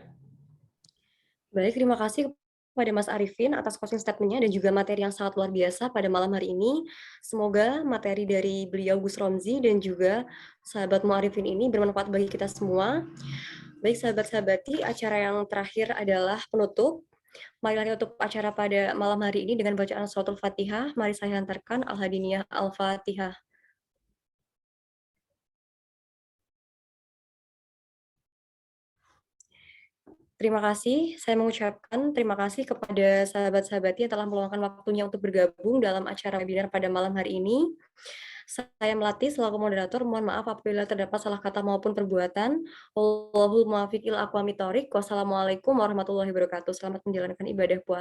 Baik, terima kasih kepada Mas Arifin atas closing statement-nya dan juga materi yang sangat luar biasa pada malam hari ini. Semoga materi dari beliau Gus Romzi dan juga sahabat Mu'arifin ini bermanfaat bagi kita semua. Baik, sahabat-sahabati, acara yang terakhir adalah penutup. Mari kita tutup acara pada malam hari ini dengan bacaan Suratul Fatihah. Mari saya hantarkan Al-Hadiniyah Al-Fatihah. Terima kasih. Saya mengucapkan terima kasih kepada sahabat-sahabatnya yang telah meluangkan waktunya untuk bergabung dalam acara webinar pada malam hari ini. Saya Melati selaku moderator. Mohon maaf apabila terdapat salah kata maupun perbuatan. Wallahul muwaffiq ila aqwamit thoriq. Wassalamualaikum warahmatullahi wabarakatuh. Selamat menjalankan ibadah puasa.